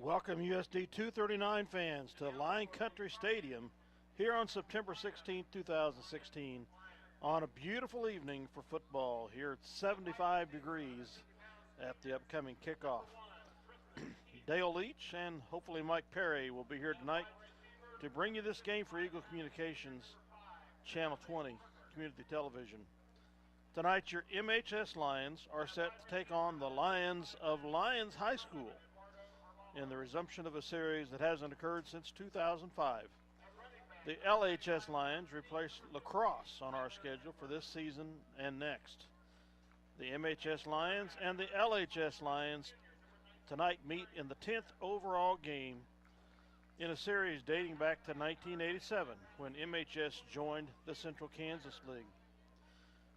Welcome USD 239 fans to Lion Country Stadium here on September 16, 2016 on a beautiful evening for football here at 75 degrees at the upcoming kickoff. Dale Leach and hopefully Mike Perry will be here tonight to bring you this game for Eagle Communications Channel 20 Community Television. Tonight your MHS Lions are set to take on the Lions of Lyons High School in the resumption of a series that hasn't occurred since 2005. The LHS Lions replace lacrosse on our schedule for this season and next. The MHS Lions and the LHS Lions tonight meet in the 10th overall game in a series dating back to 1987 when MHS joined the Central Kansas League.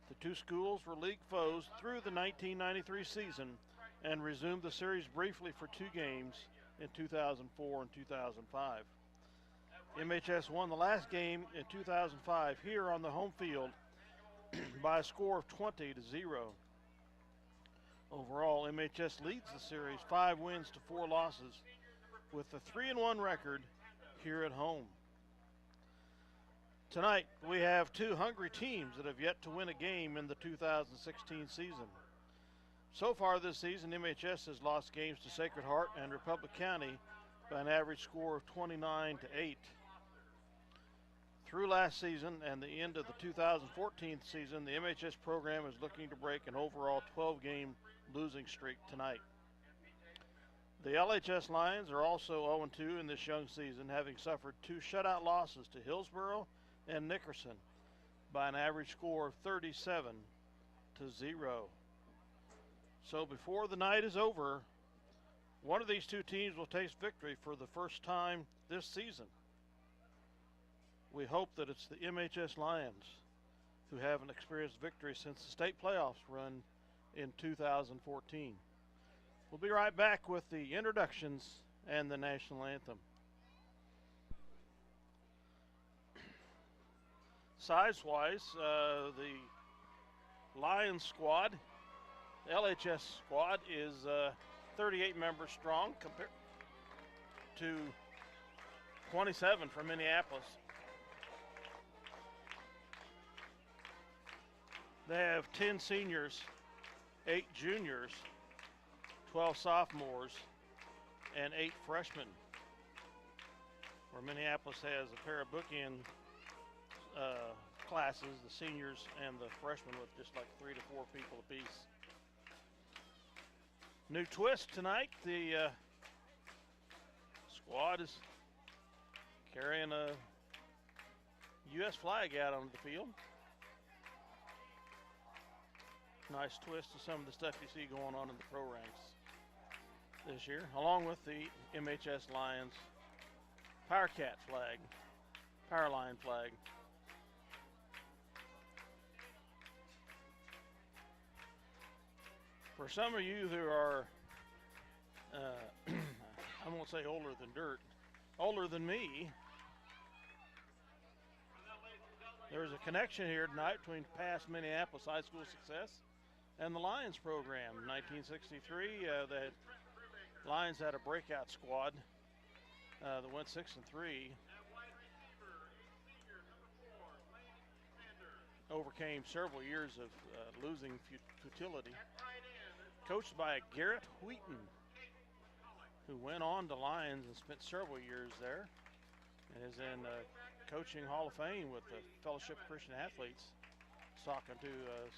The two schools were league foes through the 1993 season and resumed the series briefly for two games in 2004 and 2005. MHS won the last game in 2005 here on the home field by a score of 20-0. Overall, MHS leads the series 5 wins to 4 losses with a 3-1 record here at home. Tonight, we have two hungry teams that have yet to win a game in the 2016 season. So far this season, MHS has lost games to Sacred Heart and Republic County by an average score of 29-8. Through last season and the end of the 2014 season, the MHS program is looking to break an overall 12-game losing streak tonight. The LHS Lions are also 0-2 in this young season, having suffered 2 shutout losses to Hillsboro and Nickerson by an average score of 37-0. So before the night is over, one of these two teams will taste victory for the first time this season. We hope that it's the MHS Lions who haven't experienced victory since the state playoffs run in 2014. We'll be right back with the introductions and the national anthem. Size-wise, the Lions squad, the LHS squad, is 38 members strong compared to 27 from Minneapolis. They have 10 seniors, 8 juniors, 12 sophomores, and 8 freshmen. Where Minneapolis has a pair of bookend classes, the seniors and the freshmen, with just like 3 to 4 people apiece. New twist tonight, the squad is carrying a U.S. flag out onto the field. Nice twist to some of the stuff you see going on in the pro ranks this year, along with the MHS Lions Powercat flag, Powerline flag. For some of you who are, I won't say older than dirt, older than me, there's a connection here tonight between past Minneapolis high school success and the Lions program. In 1963, the Lions had a breakout squad that went 6-3. Overcame several years of losing futility. Coached by Garrett Wheaton, who went on to Lyons and spent several years there, and is in coaching Hall of Fame with the Fellowship of Christian Athletes. Talking to a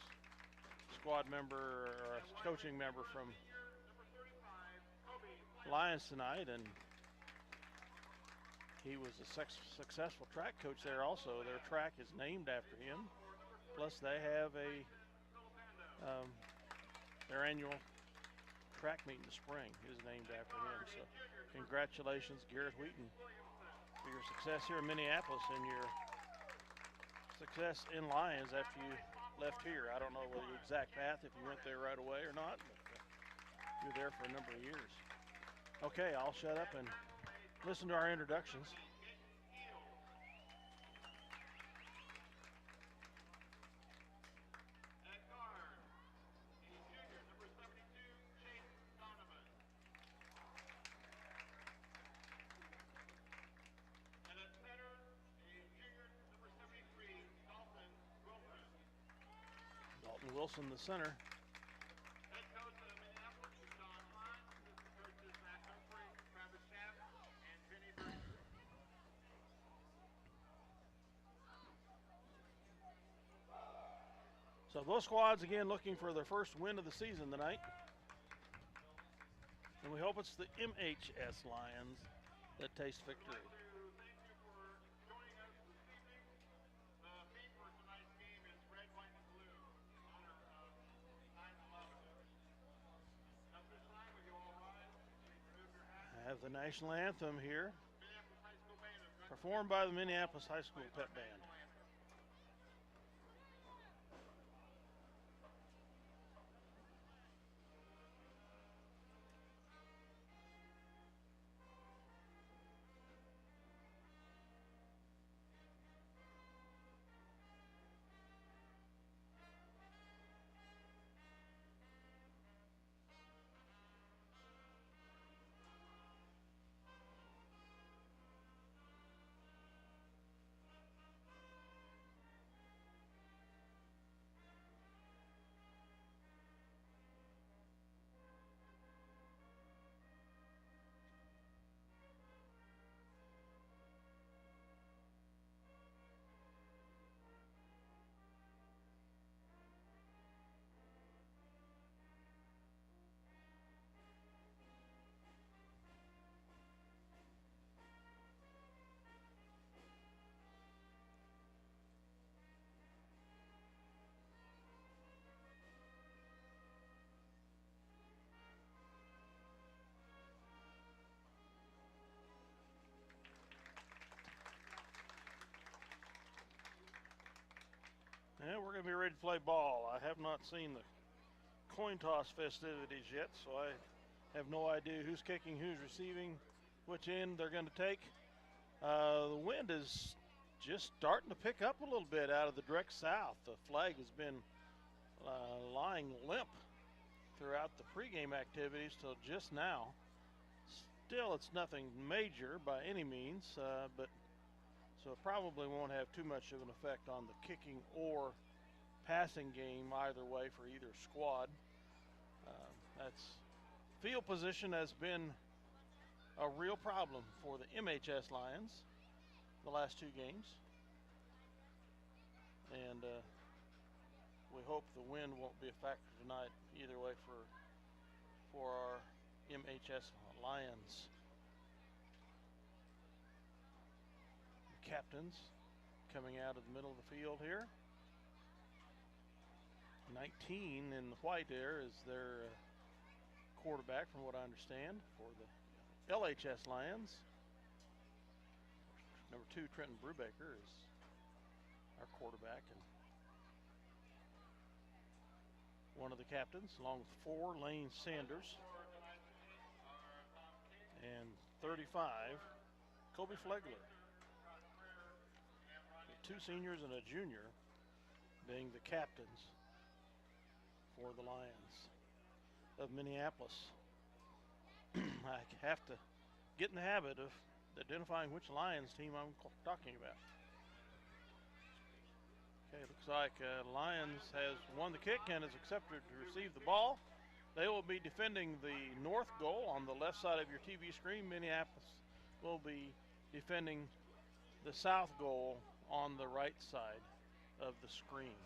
squad member or a coaching member from Lyons tonight, and he was a successful track coach there also. Their track is named after him. Plus they have a their annual track meet in the spring is named after him. So congratulations, Garrett Wheaton, for your success here in Minneapolis and your success in Lyons after you left here. I don't know the exact path, if you went there right away or not, but you were there for a number of years. Okay, I'll shut up and listen to our introductions. Wilson, the center. Head coach of Minneapolis is Don Lyons. Assistant coaches Matt Humphrey, Travis Schaff, and Vinny Brewster. So both squads again looking for their first win of the season tonight. And we hope it's the MHS Lions that taste victory. Thank you for joining us this evening. The theme for tonight's game is red, white, and blue in honor of 9/11. At this time, will you all rise? Please remove your hats. I have the national anthem here, Minneapolis High School Band is performed by the Minneapolis High School Pep Band. Yeah, we're going to be ready to play ball. I have not seen the coin toss festivities yet, so I have no idea who's kicking, who's receiving, which end they're going to take. The wind is just starting to pick up a little bit out of the direct south. The flag has been lying limp throughout the pregame activities till just now. Still, it's nothing major by any means, but so it probably won't have too much of an effect on the kicking or passing game either way for either squad. That's field position has been a real problem for the MHS Lions the last two games, and we hope the wind won't be a factor tonight either way for our MHS Lions. Captains coming out of the middle of the field here. 19 in the white there is their quarterback, from what I understand, for the LHS Lions. Number 2, Trenton Brubaker, is our quarterback, and one of the captains, along with 4, Lane Sanders, and 35, Kobe Flegler. 2 seniors and a junior being the captains for the Lions of Minneapolis. I have to get in the habit of identifying which Lions team I'm talking about. Okay, looks like Lions has won the kick and is accepted to receive the ball. They will be defending the north goal on the left side of your TV screen. Minneapolis will be defending the south goal on the right side of the screen.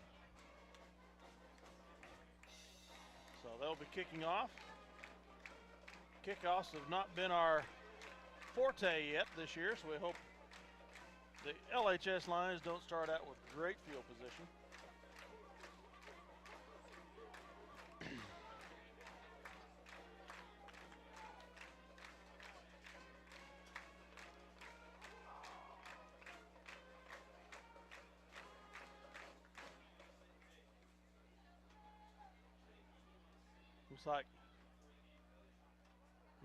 So they'll be kicking off. Kickoffs have not been our forte yet this year, so we hope the LHS Lions don't start out with great field position. Looks like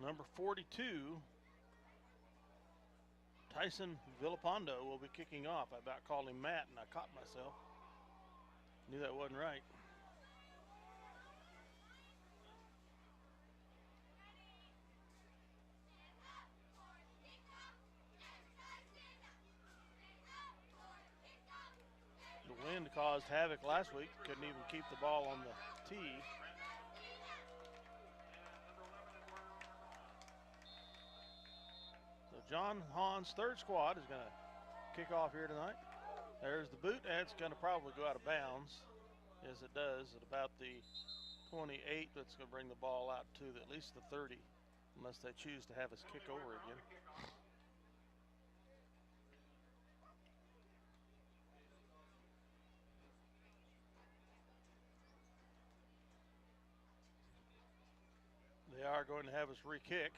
number 42, Tyson Villapando, will be kicking off. I about called him Matt, and I caught myself. Knew that wasn't right. The wind caused havoc last week. Couldn't even keep the ball on the tee. So John Hahn's third squad is going to kick off here tonight. There's the boot, and it's going to probably go out of bounds, as it does at about the 28. That's going to bring the ball out to at least the 30, unless they choose to have us kick over again. They are going to have us re-kick.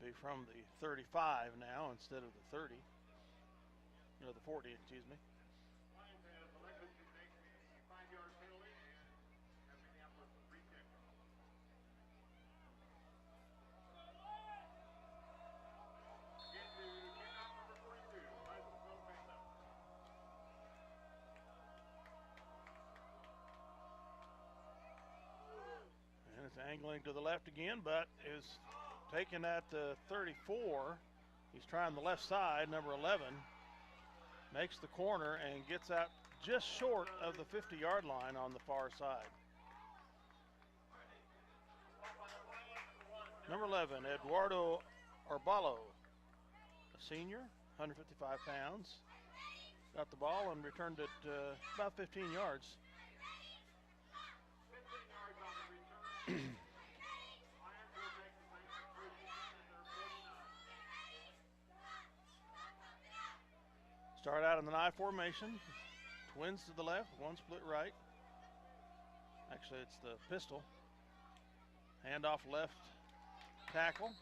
Be from the 35 now instead of the 30. Or the 40, excuse me. Lyons has elected to make a 5-yard penalty and have Minneapolis re-kick. Into kickoff number 42, Lyons Mesa. And it's angling to the left again, but is taken at 34. He's trying the left side, number 11. Makes the corner and gets out just short of the 50-yard line on the far side. Number 11, Eduardo Arballo, a senior, 155 pounds. Got the ball and returned it about 15 yards. 15 yards on the return. Lyons will make the substitution at their 49. Start out in the I formation. Twins to the left, one split right. Actually, it's the pistol. Handoff left tackle.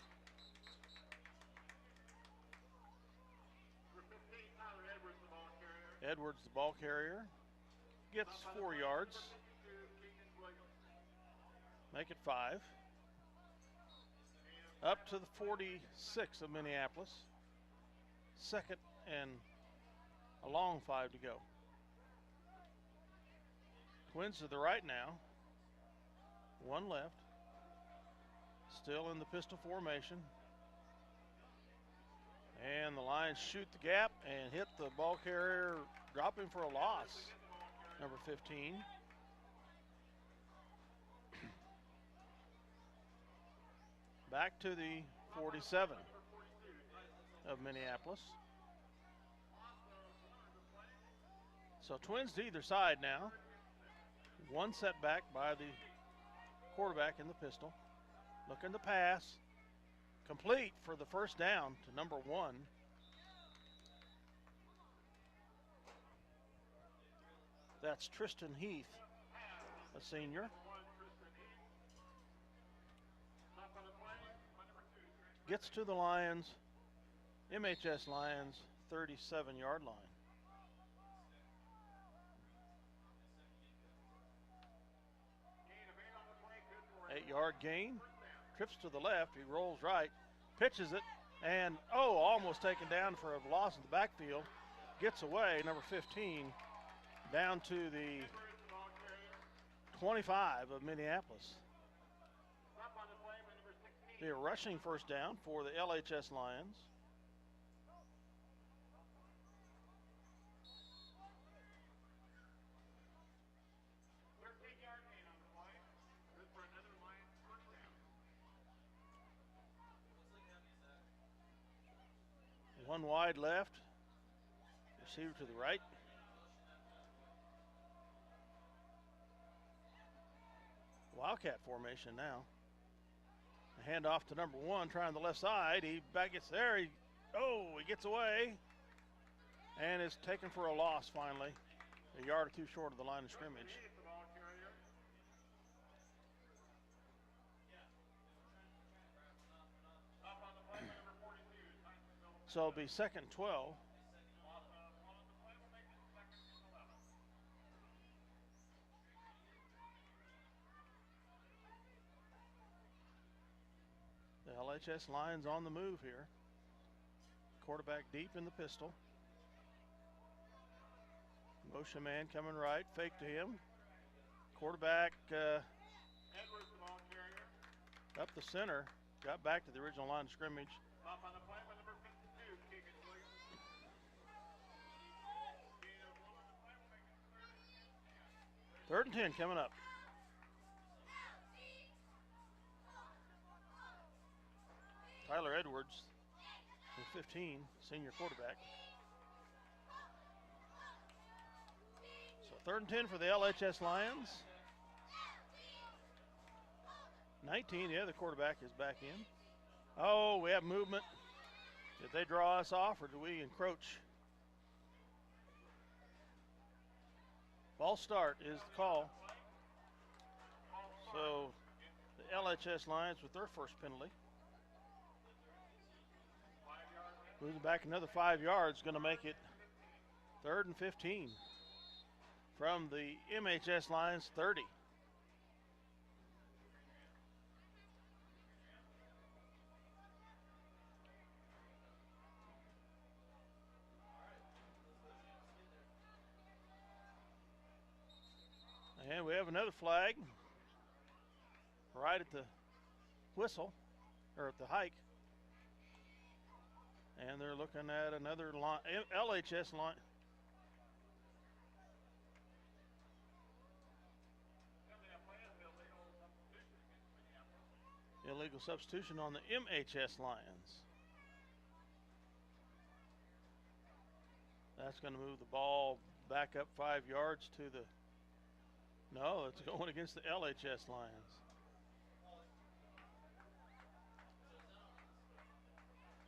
Number 15, Tyler Edwards, the ball carrier. Edwards, the ball carrier. Gets 4 yards. Make it 5. Up to the 46 of Minneapolis. Second and a long 5 to go. Twins to the right now. One left. Still in the pistol formation. And the Lions shoot the gap and hit the ball carrier, dropping for a loss. Number 15. Back to the 47 of Minneapolis. So Twins to either side now. One setback by the quarterback in the pistol. Looking to pass. Complete for the first down to number 1. That's Tristan Heath, a senior. Gets to the Lions, MHS Lions, 37-yard line. Eight-yard gain, trips to the left, he rolls right, pitches it, and almost taken down for a loss in the backfield. Gets away, number 15, down to the 25 of Minneapolis. They're rushing first down for the LHS Lions. One wide left, receiver to the right. Wildcat formation now. A handoff to number 1, trying the left side. He back gets there. He gets away, and is taken for a loss finally. A yard or two short of the line of scrimmage. So it'll be second 12. The LHS Lions on the move here. Quarterback deep in the pistol. Motion man coming right, fake to him. Quarterback Edwards, the ball carrier. up the center. got back to the original line of scrimmage. Up on the play by number 52, Keegan Williams. Gain of 1 on the play will make it third and 10. 3rd and 10 coming up. Tyler Edwards, the 15, senior quarterback. So 3rd and 10 for the LHS Lions. 19, the other quarterback is back in. Oh, we have movement. Did they draw us off or do we encroach? Ball start is the call. So the LHS Lions with their first penalty. Moving back another 5 yards, going to make it 3rd and 15 from the MHS Lions 30. And we have another flag right at the whistle, or at the hike. And they're looking at another line, LHS line. Illegal substitution on the MHS Lions. That's going to move the ball back up 5 yards to the, no, it's going against the LHS Lions.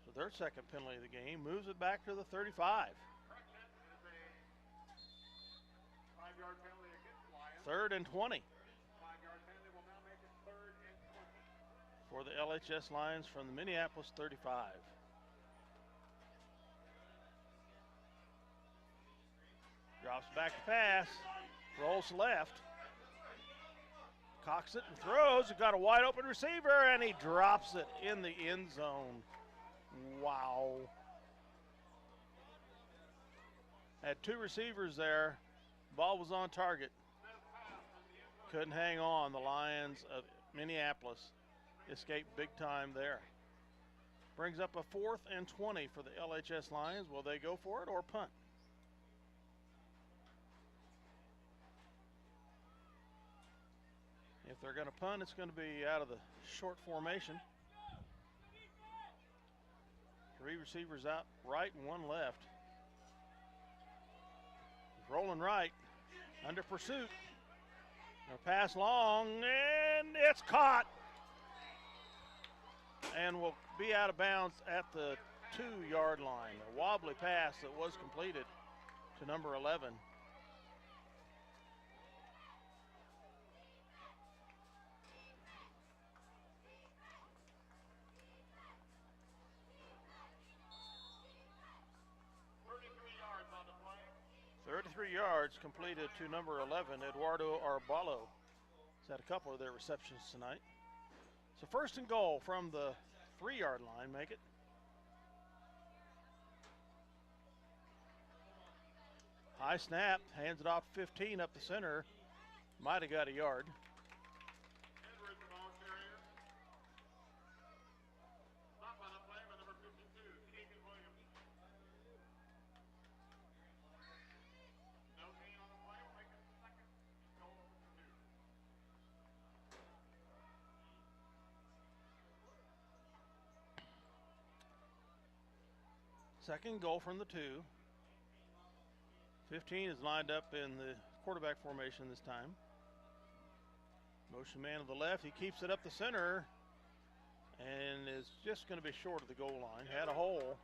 So their second penalty of the game moves it back to the 35. 5-yard penalty against Lyons. 3rd and 20. 5-yard penalty will now make it 3rd and 20. For the LHS Lions from the Minneapolis 35. Drops back to pass, rolls left, cocks it and throws. He got a wide open receiver and he drops it in the end zone. Wow. Had 2 receivers there. Ball was on target. Couldn't hang on. The Lions of Minneapolis escaped big time there. Brings up a 4th and 20 for the LHS Lions. Will they go for it or punt? If they're going to punt, it's going to be out of the short formation. 3 receivers out right and 1 left. He's rolling right, under pursuit. Gonna pass long, and it's caught. And will be out of bounds at the 2-yard line. A wobbly pass that was completed to number 11. On the play. 33 yards completed to number 11, Eduardo Arballo. He's had a couple of their receptions tonight. So 1st and goal from the 3-yard line, make it. High snap, hands it off 15 up the center. Might have got a yard. Edwards, the ball carrier. Stop on the play by number 52, Keegan Williams. No gain on the play will make it 2nd and goal 2. 2nd goal from the 2. 15 is lined up in the quarterback formation this time. Motion man to the left, he keeps it up the center and is just going to be short of the goal line. Had a hole.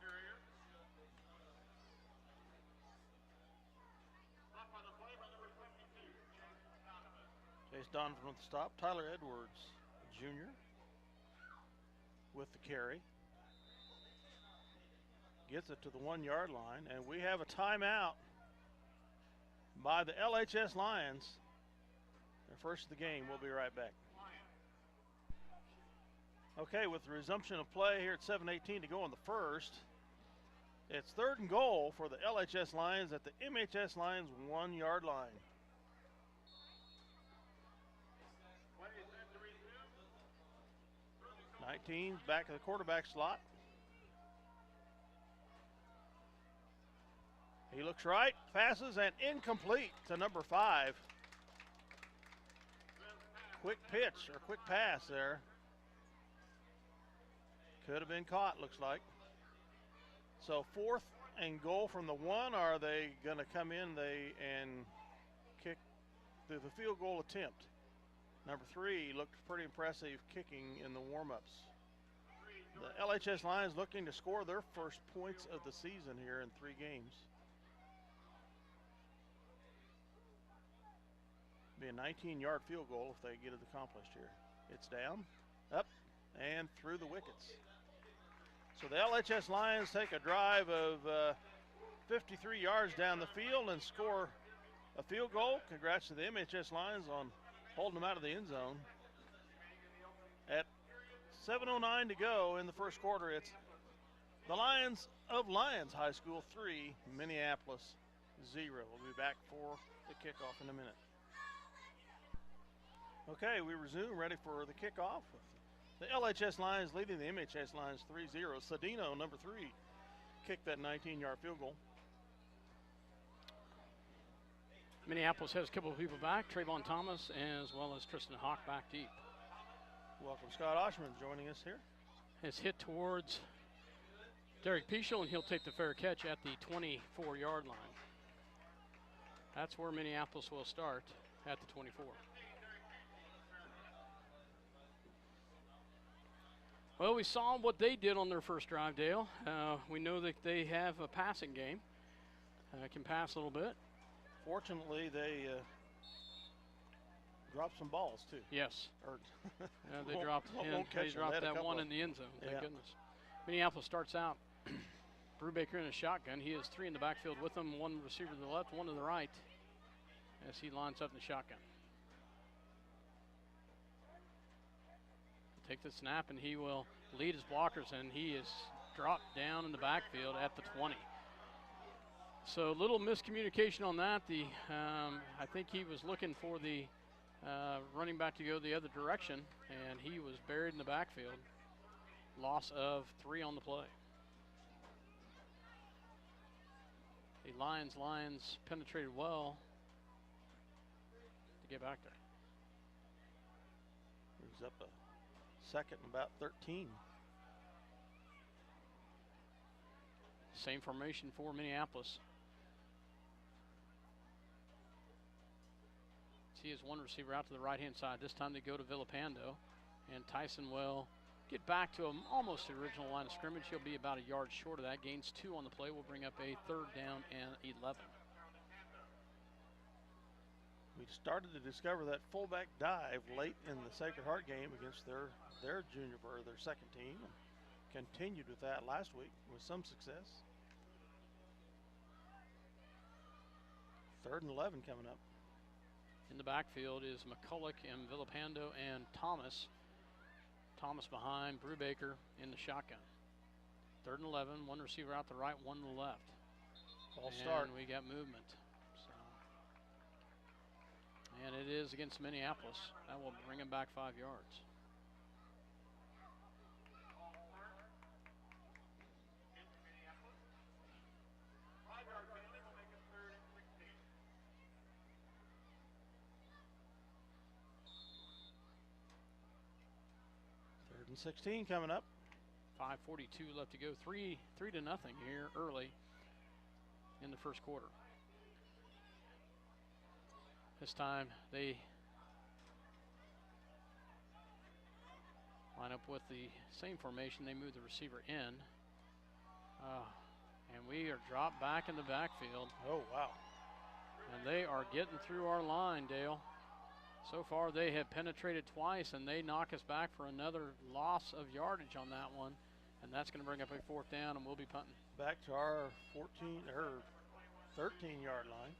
Stop on the play by number 52, Chase Donovan with the stop. Tyler Edwards, Jr. with the carry. Gets it to the 1-yard line, and we have a timeout by the LHS Lions. Their first of the game. We'll be right back. Okay, with the resumption of play here at 7:18 to go in the first, it's 3rd and goal for the LHS Lions at the MHS Lions 1-yard line. Play is set to resume. 19's back in the quarterback slot. He looks right, passes, and incomplete to number 5. Quick pitch or quick pass there. Could have been caught, looks like. So 4th and goal from the 1. Are they going to come in and kick the field goal attempt? Number 3 looked pretty impressive kicking in the warm-ups. The LHS Lions looking to score their first points of the season here in 3 games. Be a 19-yard field goal if they get it accomplished here. It's down, up, and through the wickets. So the LHS Lions take a drive of 53 yards down the field and score a field goal. Congrats to the MHS Lions on holding them out of the end zone. At 7:09 to go in the first quarter, it's the Lions of Lyons High School 3, Minneapolis 0. We'll be back for the kickoff in a minute. Okay, we resume, ready for the kickoff. The LHS Lions leading the MHS Lions 3-0. Cedino, number 3, kicked that 19-yard field goal. Minneapolis has a couple of people back, Trayvon Thomas as well as Tristan Hawk back deep. Welcome, Scott Oshman joining us here. His hit towards Derek Pichel, and he'll take the fair catch at the 24-yard line. That's where Minneapolis will start, at the 24. Well, we saw what they did on their first drive, Dale. We know that they have a passing game. Can pass a little bit. Fortunately, they dropped some balls, too. Yes. They won't dropped that one in the end zone. Thank goodness. Minneapolis starts out. Brubaker in a shotgun. He has 3 in the backfield with him. 1 receiver to the left, 1 to the right as he lines up in the shotgun. Take the snap, and he will lead his blockers, and he is dropped down in the backfield at the 20. So a little miscommunication on that. I think he was looking for the running back to go the other direction, and he was buried in the backfield. Loss of 3 on the play. The Lions penetrated well to get back there. Moves up a second and about 13. Same formation for Minneapolis. He has 1 receiver out to the right-hand side. This time they go to Villapando, and Tyson will get back to almost the original line of scrimmage. He'll be about a yard short of that. Gains 2 on the play. Will bring up a 3rd down and 11. We started to discover that fullback dive late in the Sacred Heart game against their junior or their second team. Continued with that last week with some success. 3rd and 11 coming up. In the backfield is McCulloch and Villapando and Thomas. Thomas behind Brubaker in the shotgun. 3rd and 11, 1 receiver out the right, 1 to the left. False start. We got movement. And it is against Minneapolis. That will bring him back 5 yards. Third and 16 coming up. 5:42 left to go. 3-0 here early in the first quarter. This time they line up with the same formation. They move the receiver in. And we are dropped back in the backfield. Oh, wow. And they are getting through our line, Dale. So far they have penetrated twice, and they knock us back for another loss of yardage on that one. And that's going to bring up a 4th down, and we'll be punting. Back to our 13-yard line.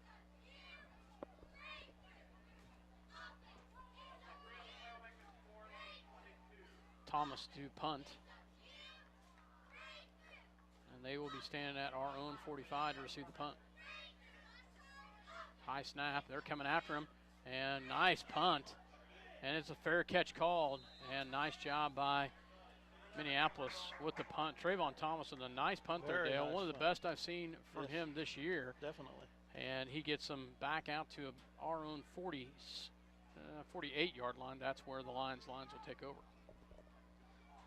Thomas to punt. And they will be standing at our own 45 to receive the punt. High snap. They're coming after him. And nice punt. And it's a fair catch called. And nice job by Minneapolis with the punt. Trayvon Thomas with a nice punt there, Very Dale. nice One of the punt. best I've seen from Yes. him this year. Definitely. And he gets them back out to our own 48-yard line. That's where the Lions will take over.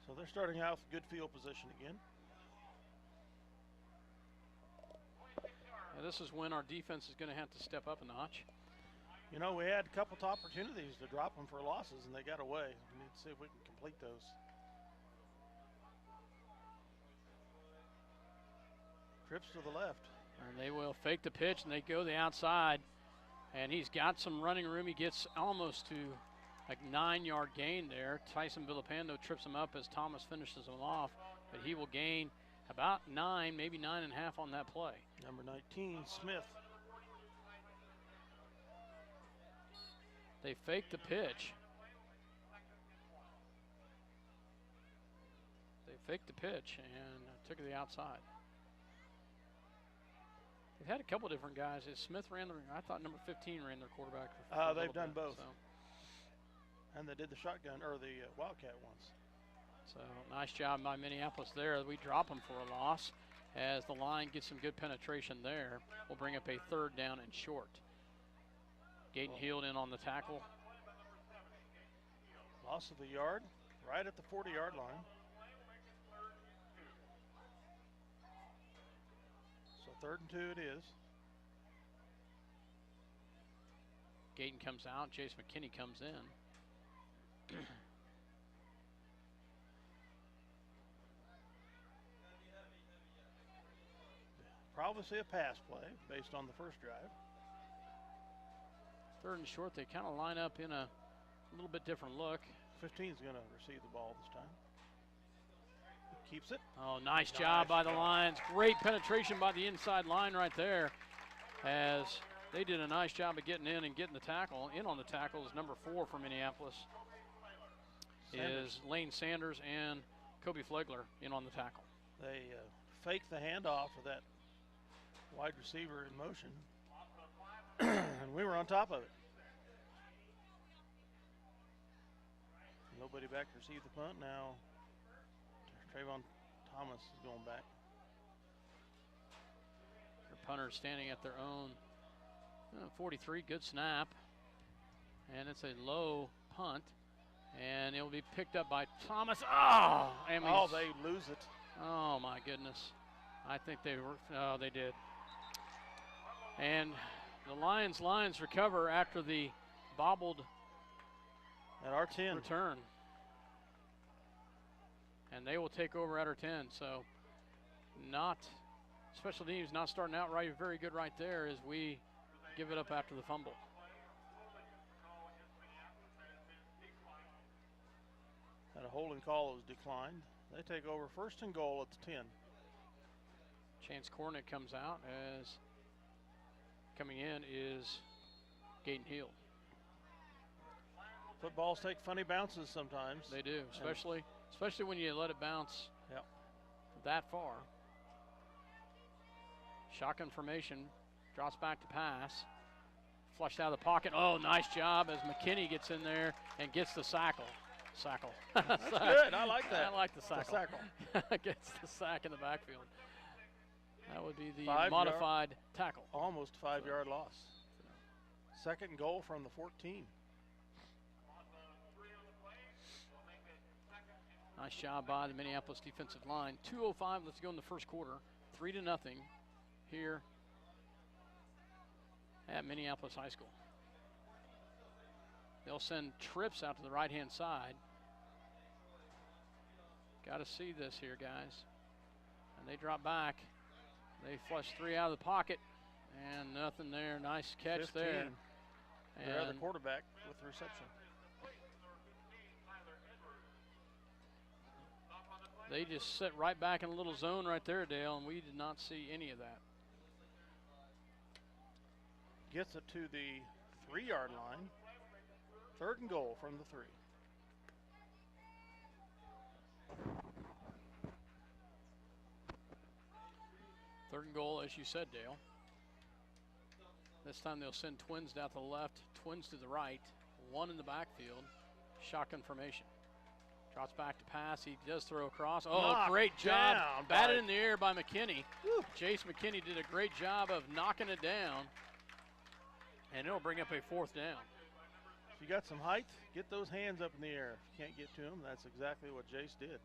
So they're starting out with good field position again. And this is when our defense is going to have to step up a notch. You know, we had a couple of opportunities to drop them for losses, and they got away. We need to see if we can complete those. Trips to the left. And they will fake the pitch, and they go the outside. And he's got some running room. He gets almost to a 9-yard gain there. Tyson Villapando trips him up as Thomas finishes him off, but he will gain about 9, maybe 9.5 on that play. Number 19, Smith. They faked the pitch. They faked the pitch and took it to the outside. They've had a couple different guys. Smith ran the, I thought number 15 ran their quarterback. For a They've little done bit, both. So. And they did the shotgun, or the Wildcat ones. So nice job by Minneapolis there. We drop them for a loss as the line gets some good penetration there. We'll bring up a 3rd down and short. Gaten Heald in on the tackle. Loss of the yard, right at the 40-yard line. So 3rd and 2 it is. Gaten comes out. Jace McKinney comes in. Probably see a pass play based on the first drive. 3rd and short, they kind of line up in a little bit different look. 15 is going to receive the ball this time. Keeps it. Oh, nice job by the Lions. Great penetration by the inside line right there as they did a nice job of getting in and getting the tackle. In on the tackle is number 4 for Minneapolis. Sanders. Is Lane Sanders and Kobe Flegler in on the tackle. They faked the handoff of that wide receiver in motion, and we were on top of it. Nobody back to receive the punt. Now Trayvon Thomas is going back. Their punter standing at their own 43. Good snap. And it's a low punt. And it will be picked up by Thomas. Oh, and they lose it. Oh, my goodness. I think they were, oh, they did. And the Lions recover after the bobbled At our 10. return. And they will take over at our 10. So not, special teams not starting out right, very good right there as we give it up after the fumble. And a holding call was declined. They take over 1st and goal at the 10. Chance Cornick comes out as coming in is Gaten Heald. Footballs take funny bounces sometimes. They do, especially when you let it bounce Yep. that far. Shotgun formation, drops back to pass. Flushed out of the pocket. Oh, nice job as McKinney gets in there and gets the sackle. That's good. I like that. I like the sackle. The Gets the sack in the backfield. That would be the 5 modified tackle. Almost 5-yard loss. 2nd and goal from the 14. Nice job by the Minneapolis defensive line. 2:05 left to go in the first quarter. 3-0 here at Minneapolis High School. They'll send trips out to the right-hand side. Got to see this here, guys. And they drop back. They flush 3 out of the pocket, and nothing there. Nice catch 15. there. Their other And quarterback with the reception. they just sit right back in a little zone right there, Dale, and we did not see any of that. Gets it to the 3-yard line. 3rd and goal from the 3. Third and goal, as you said, Dale. This time they'll send twins down to the left, twins to the right, 1 in the backfield, shotgun formation. Drops back to pass. He does throw across. Oh, Knocked great job. down Batted by- in the air by McKinney. Whew. Chase McKinney did a great job of knocking it down. And it'll bring up a 4th down. If you got some height, get those hands up in the air. If you can't get to them, that's exactly what Jace did.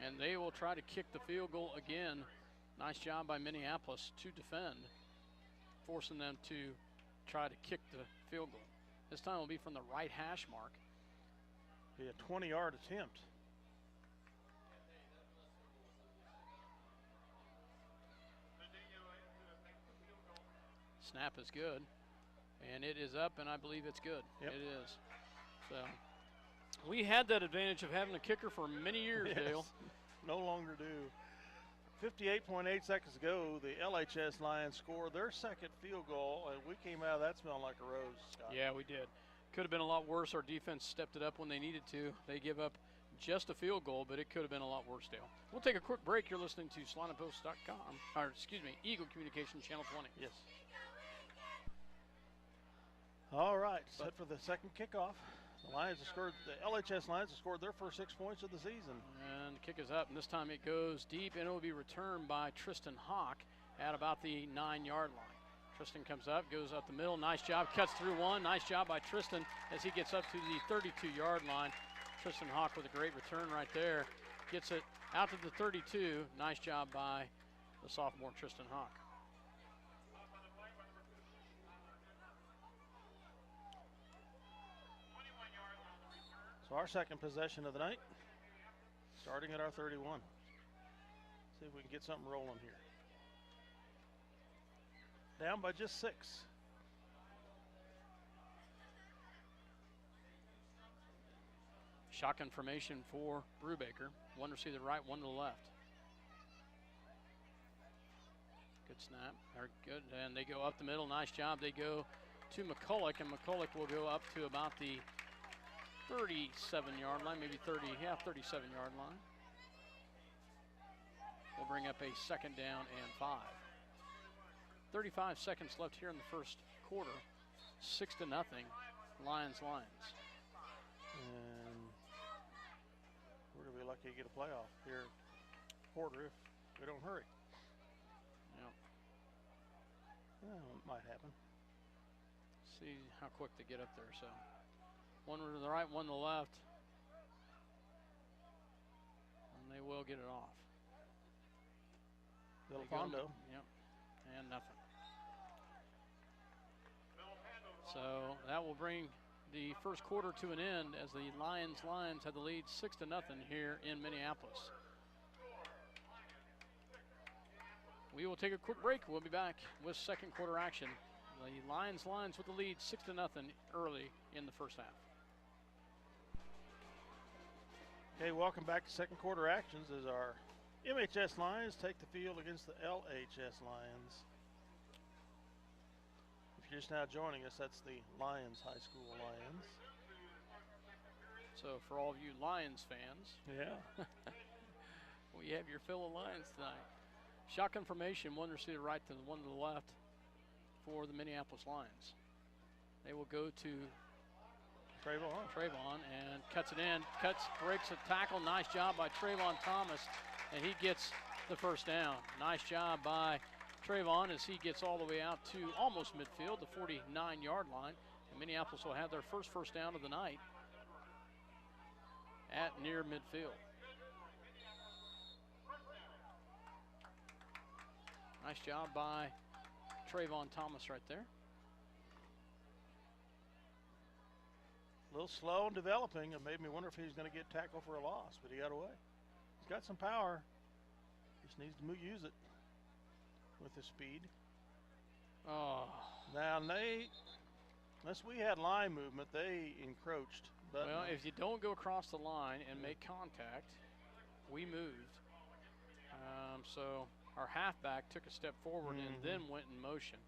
And they will try to kick the field goal again. Nice job by Minneapolis to defend, forcing them to try to kick the field goal. This time will be from the right hash mark. Be a 20-yard attempt. Snap is good. And it is up, and I believe it's good. Yep. It is. So we had that advantage of having a kicker for many years, Yes. Dale. No longer do. 58.8 seconds ago, the LHS Lions scored their second field goal, and we came out of that smelling like a rose, Scott. Yeah, we did. Could have been a lot worse. Our defense stepped it up when they needed to. They give up just a field goal, but it could have been a lot worse, Dale. We'll take a quick break. You're listening to SalinaPost.com, or excuse me, Eagle Communications Channel 20. Yes. All right, set for the second kickoff. The LHS Lions have scored their first 6 points of the season. And the kick is up, and this time it goes deep, and it will be returned by Tristan Hawk at about the 9-yard line. Tristan comes up, goes up the middle. Nice job, cuts through one. Nice job by Tristan as he gets up to the 32-yard line. Tristan Hawk with a great return right there. Gets it out to the 32. Nice job by the sophomore Tristan Hawk. So our second possession of the night, starting at our 31. See if we can get something rolling here. Down by just 6. Shotgun formation for Brubaker. One receiver to the right, one to the left. Good snap, or good, and they go up the middle. Nice job. They go to McCulloch, and McCulloch will go up to about the 37-yard line, maybe 37-yard line. We'll bring up a 2nd down and 5. 35 seconds left here in the first quarter. 6-0, Lions. And we're going to be lucky to get a playoff here, Porter, if we don't hurry. Yep. Well, it might happen. See how quick they get up there. So one to the right, one to the left. And they will get it off. They go- Villafando. Yep. And nothing. So that will bring the first quarter to an end as the Lions have the lead 6-0 here in Minneapolis. We will take a quick break. We'll be back with second quarter action. The Lions with the lead 6-0 early in the first half. Okay, welcome back to second quarter actions as our MHS Lions take the field against the LHS Lions. If you're just now joining us, that's the Lyons High School Lions. So for all of you Lions fans, Yeah. we have your fill of Lions tonight. Shotgun formation, one receiver right to the one to the left for the Minneapolis Lions. They will go to Trayvon and cuts it in, breaks a tackle. Nice job by Trayvon Thomas, and he gets the first down. Nice job by Trayvon as he gets all the way out to almost midfield, the 49-yard line. And Minneapolis will have their first down of the night at near midfield. Nice job by Trayvon Thomas right there. A little slow in developing. It made me wonder if he was going to get tackled for a loss, but he got away. He's got some power. Just needs to use it with his speed. Oh. Now, unless we had line movement, they encroached. But Well, if you don't go across the line and make contact, we moved. So our halfback took a step forward and then went in motion.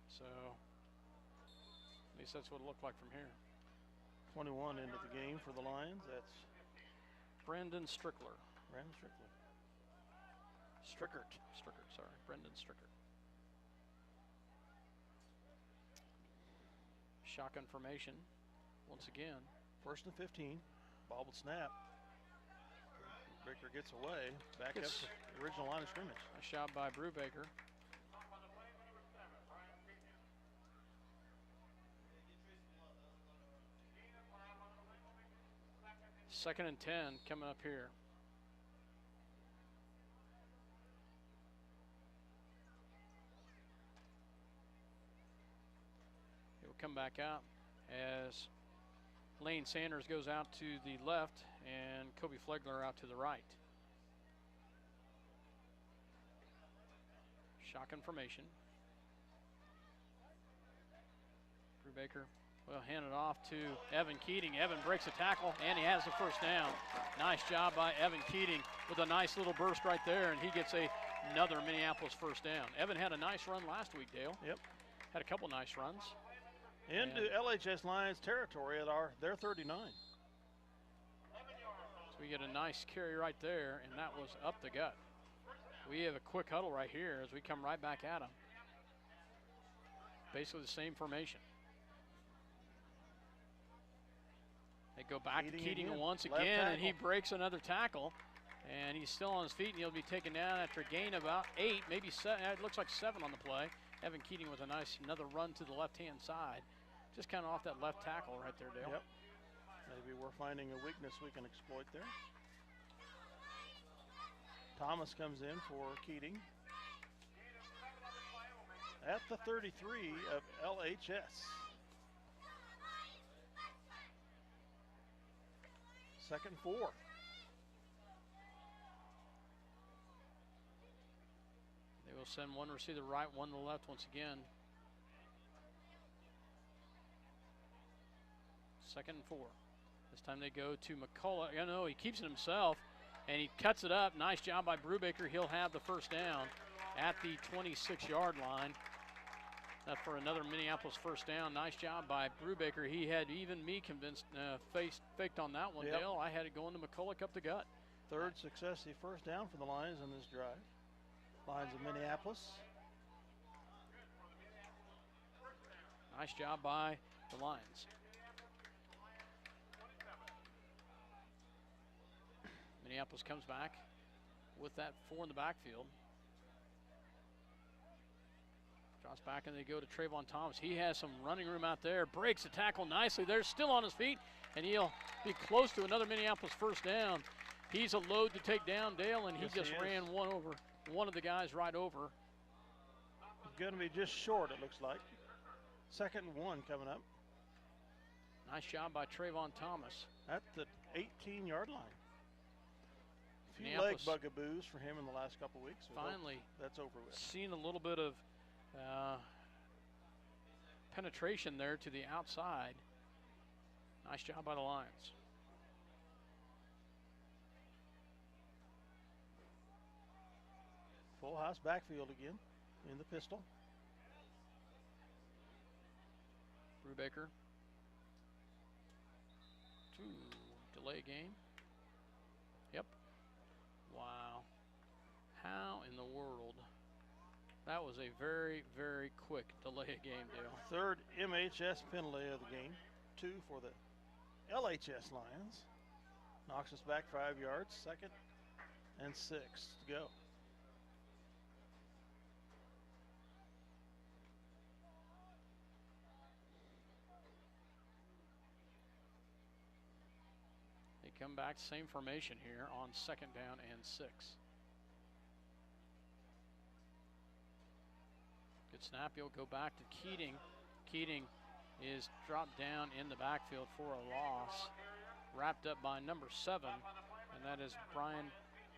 So at least that's what it looked like from here. 21 into the game for the Lions. That's Brendan Strickler. Brandon Strickler. Strickert, sorry. Brendan Strickert. Shotgun formation once again. 1st and 15. Bobbled snap. Brubaker gets away, back up Gets- to the original line of scrimmage. A shot by Brubaker. Second and 10 coming up here. It will come back out as Lane Sanders goes out to the left and Kobe Flegler out to the right. Shotgun formation. Brubaker will hand it off to Evan Keating. Evan breaks a tackle, and he has the first down. Nice job by Evan Keating with a nice little burst right there, and he gets another Minneapolis first down. Evan had a nice run last week, Dale. Yep. Had a couple nice runs. Into LHS Lions territory at their 39. So we get a nice carry right there, and that was up the gut. We have a quick huddle right here as we come right back at him. Basically the same formation. They go back to Keating once again, and he breaks another tackle. And he's still on his feet, and he'll be taken down after a gain of about 8, maybe 7. It looks like 7 on the play. Evan Keating with another run to the left-hand side. Just kind of off that left tackle right there, Dale. Yep. Maybe we're finding a weakness we can exploit there. Thomas comes in for Keating. At the 33 of LHS. Second 4. They will send one receiver right, one to the left once again. Second and 4. This time they go to McCullough. You know, he keeps it himself, and he cuts it up. Nice job by Brubaker. He'll have the first down at the 26-yard line. That for another Minneapolis first down. Nice job by Brubaker. He had even me convinced, faked on that one, Yep. Dale. I had it going to McCullough up the gut. Third successive first down for the Lions on this drive. Lions of Minneapolis. Nice job by the Lions. Minneapolis comes back with that 4 in the backfield. Drops back and they go to Trayvon Thomas. He has some running room out there. Breaks the tackle nicely. They're still on his feet, and he'll be close to another Minneapolis first down. He's a load to take down, Dale, and he just ran one of the guys right over. Going to be just short, it looks like. Second and 1 coming up. Nice job by Trayvon Thomas. At the 18-yard line. A few leg Minneapolis bugaboos for him in the last couple weeks. We hope finally that's over with. seen a little bit of penetration there to the outside. Nice job by the Lions. Full house backfield again in the pistol. Brubaker to delay game. Yep. Wow. How in the world? That was a very, very quick delay of game, Dale. Third MHS penalty of the game. 2 for the LHS Lions. Knocks us back 5 yards. Second and 6 to go. They come back, same formation here on second down and 6. Good snap. He'll go back to Keating. Keating is dropped down in the backfield for a loss. Wrapped up by number 7, and that is Brian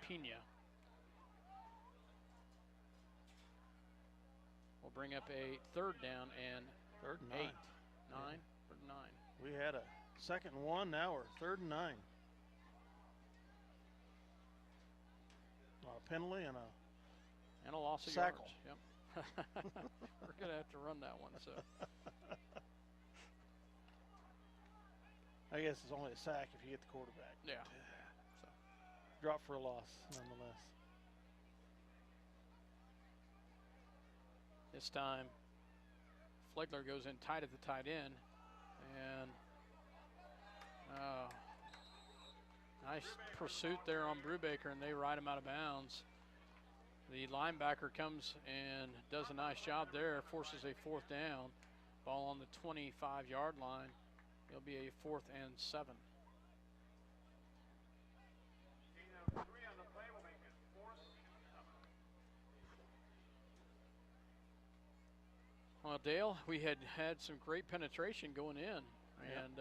Pena. We'll bring up a third down and Third and 9. 9. Third and 9. We had a second and 1. Now we're third and 9. A penalty and a loss of sackle. yards. Yep. We're going to have to run that one. So I guess it's only a sack if you get the quarterback. yeah. So Drop for a loss, nonetheless. this time, Flegler goes in tight at the tight end, and Nice pursuit there on Brubaker, and they ride him out of bounds. The linebacker comes and does a nice job there, forces a 4th down. Ball on the 25-yard line. It'll be a 4th and 7. Gain of 3 on the play will make it 4th and 7. Well, Dale, we had some great penetration going in, and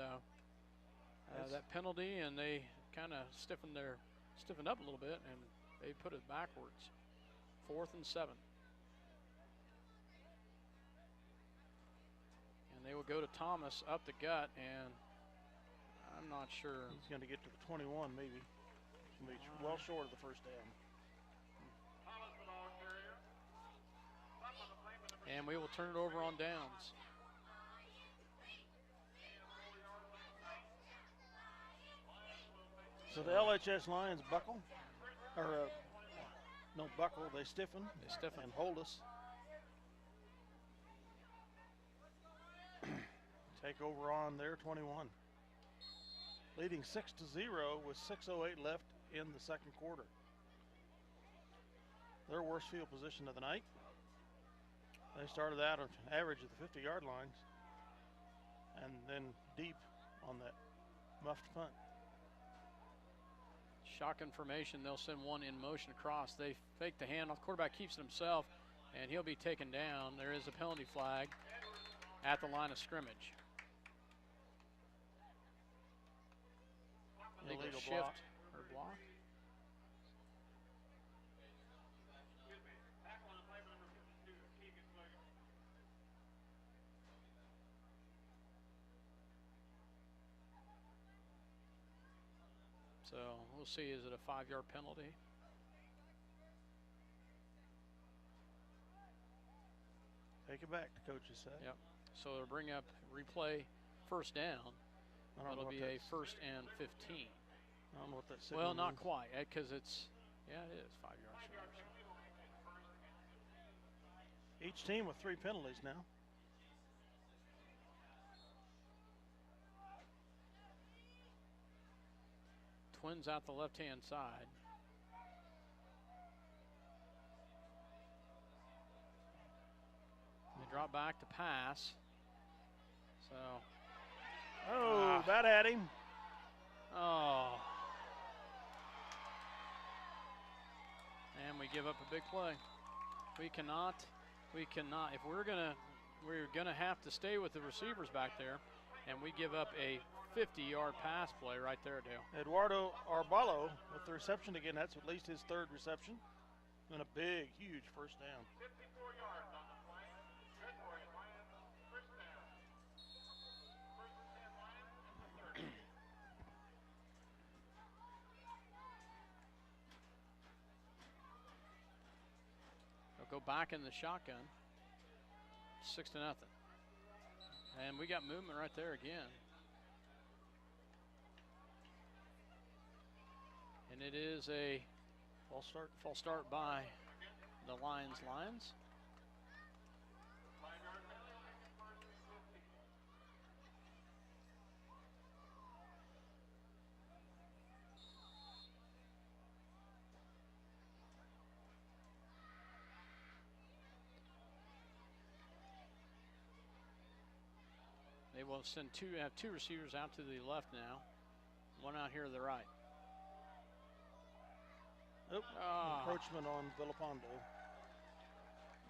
that penalty, and they kind of stiffened up a little bit, and they put it backwards. 4th and 7. And they will go to Thomas up the gut, and I'm not sure. He's going to get to the 21 maybe. He's going to be well short of the first down. Thomas, the ball carrier. Up on the play with number And we will turn it over on downs. So the LHS Lions buckle, or no buckle, they stiffen. They stiffen. And hold us. Take over on their 21. Leading 6-0 with 6:08 left in the second quarter. Their worst field position of the night. They started out on average at the 50-yard lines and then deep on that muffed punt. Shotgun formation, they'll send one in motion across. They fake the handoff. Quarterback keeps it himself, and he'll be taken down. There is a penalty flag at the line of scrimmage. Illegal Illegal shift block. or block. tackle on the play with number 52, Keegan Williams. So we'll see, is it a 5-yard penalty? Take it back, the coaches said. Yep. So they'll bring up replay, first down. I don't know It'll what be a that's- 1st and 15. I don't know what that signal Well, not means. quite, because it's, yeah, it is 5 yards. Each team with 3 penalties now. Twins out the left-hand side. They drop back to pass. So, Oh, that had him. oh. And we give up a big play. We cannot, if we're gonna have to stay with the receivers back there, and we give up a 50-yard pass play right there, Dale. Eduardo Arballo with the reception again. That's at least his 3rd reception. And a big, huge first down. 54 yards on the play. Good for you, Lions. First down. First and 10, Lions at the 30. They'll go back in the shotgun. 6-0. And we got movement right there again. And it is a False start. false start by the Lions. 5-yard penalty will make it 1st and 15. They will have 2 receivers out to the left now. One out here to the right. Oh, Ah. encroachment on Villapando.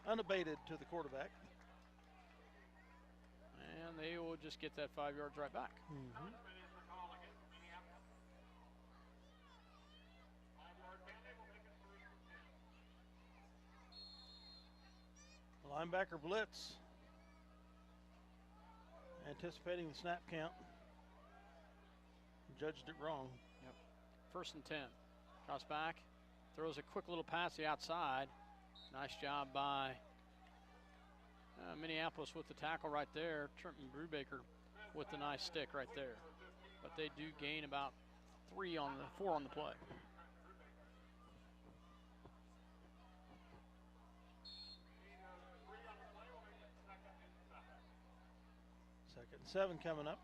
Unabated to the quarterback. And they will just get that 5 yards right back. Punishment is the call against Minneapolis. 5-yard penalty will make it 1st and 10. Linebacker blitz. Anticipating the snap count. Judged it wrong. 1st and 10. Cross back. Throws a quick little pass to the outside. Nice job by Minneapolis with the tackle right there. Trenton Brubaker with the nice stick right there. But they do gain about 4 on the play. Second and 7 coming up.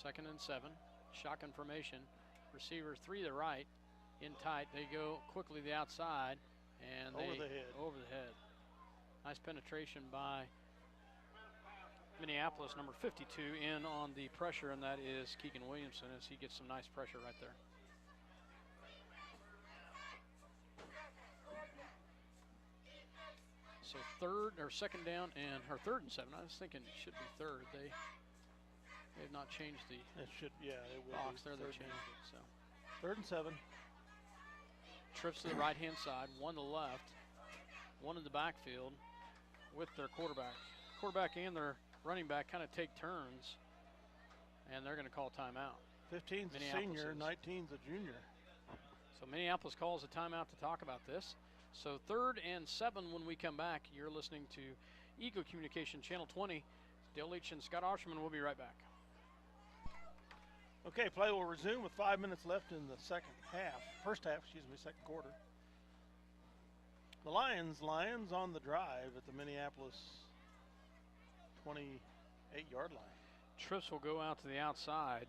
2nd and 7. Shotgun formation. Receivers 3 to the right. In tight. They go quickly to the outside. And Over the head. Over the head. Nice penetration by Minneapolis, number 52, in on the pressure, and that is Keegan Williamson as he gets some nice pressure right there. So 2nd down or 3rd and 7. I was thinking it should be 3rd. They have not changed the It should, yeah, it will box be there. They 3rd changed it. So 3rd and 7. trips to the right-hand side, 1 to the left, 1 in the backfield with their quarterback. Quarterback and their running back kind of take turns, and they're going to call timeout. 15's a senior, 19's a junior. So Minneapolis calls a timeout to talk about this. So 3rd and 7 when we come back. You're listening to Eagle Communication Channel 20. Dale Leach and Scott Osherman will be right back. Okay, play will resume with 5 minutes left in the first half, second quarter. The Lions on the drive at the Minneapolis 28-yard line. Trips will go out to the outside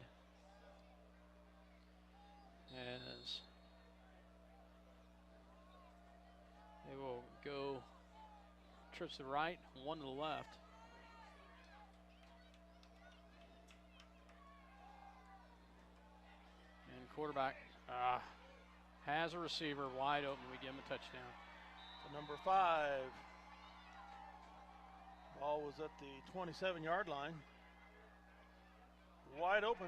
as they will go trips to the right, 1 to the left. And quarterback has a receiver wide open. We give him a touchdown. The number 5. Ball was at the 27-yard line. Wide open.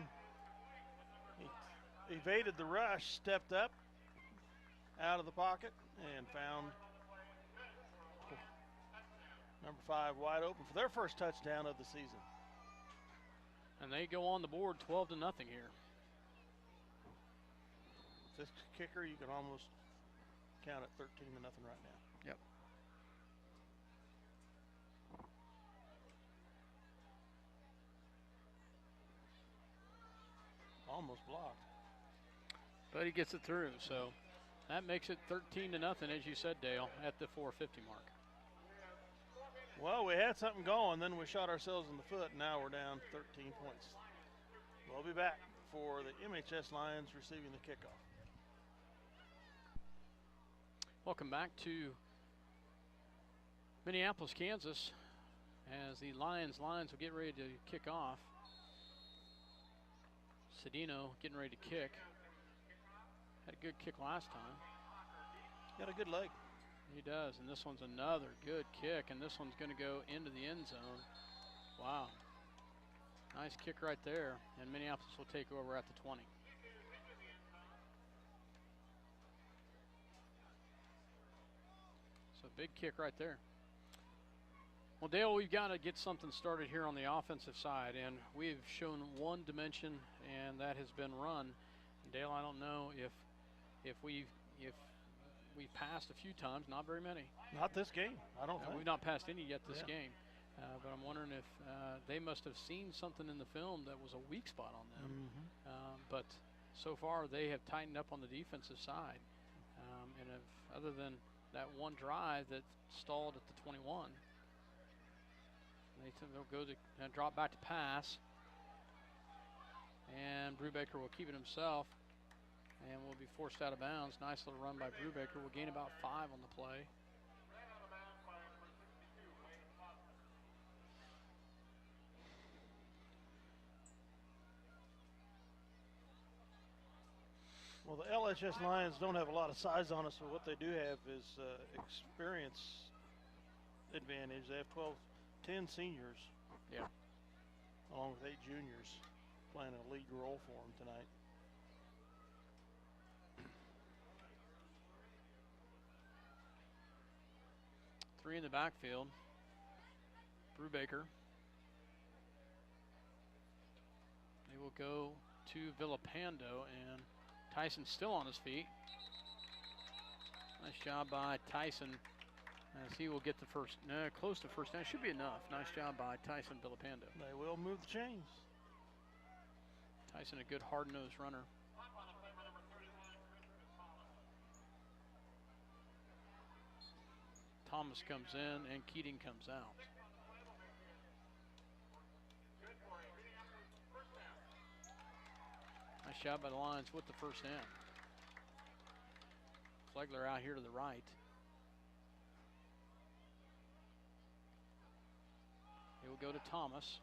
He evaded the rush, stepped up out of the pocket, and found number 5 wide open for their first touchdown of the season. And they go on the board 12-0 here. This kicker, you can almost count it 13-0 right now. Yep. Almost blocked. But he gets it through, so that makes it 13-0, as you said, Dale, at the 4:50 mark. Well, we had something going, then we shot ourselves in the foot, and now we're down 13 points. We'll be back for the MHS Lions receiving the kickoff. Welcome back to Minneapolis, Kansas, as the Lions will get ready to kick off. Cedino getting ready to kick. Had a good kick last time. Got a good leg. He does, and this one's another good kick, and this one's going to go into the end zone. Wow. Nice kick right there, and Minneapolis will take over at the 20. So big kick right there. Well, Dale, we've got to get something started here on the offensive side, and we've shown one dimension, and that has been run. And Dale, I don't know if we've passed a few times, not very many. Not this game, I don't think. We've not passed any yet this game, but I'm wondering if they must have seen something in the film that was a weak spot on them. But so far, they have tightened up on the defensive side, and if, other than that one drive that stalled at the 21. They'll go to drop back to pass. And Brubaker will keep it himself and will be forced out of bounds. Nice little run by Brubaker. Will gain about 5 on the play. Well, the LHS Lions don't have a lot of size on us, but what they do have is experience advantage. They have 10 seniors, along with 8 juniors, playing a lead role for them tonight. Three in the backfield. Brubaker. They will go to Villapando, and Tyson's still on his feet. Nice job by Tyson, as he will get the first, close to first down. Should be enough. Nice job by Tyson Villapando. They will move the chains. Tyson, a good hard-nosed runner. Thomas comes in, and Keating comes out. Nice job by the Lions with the first down. Flegler out here to the right. He will go to Thomas.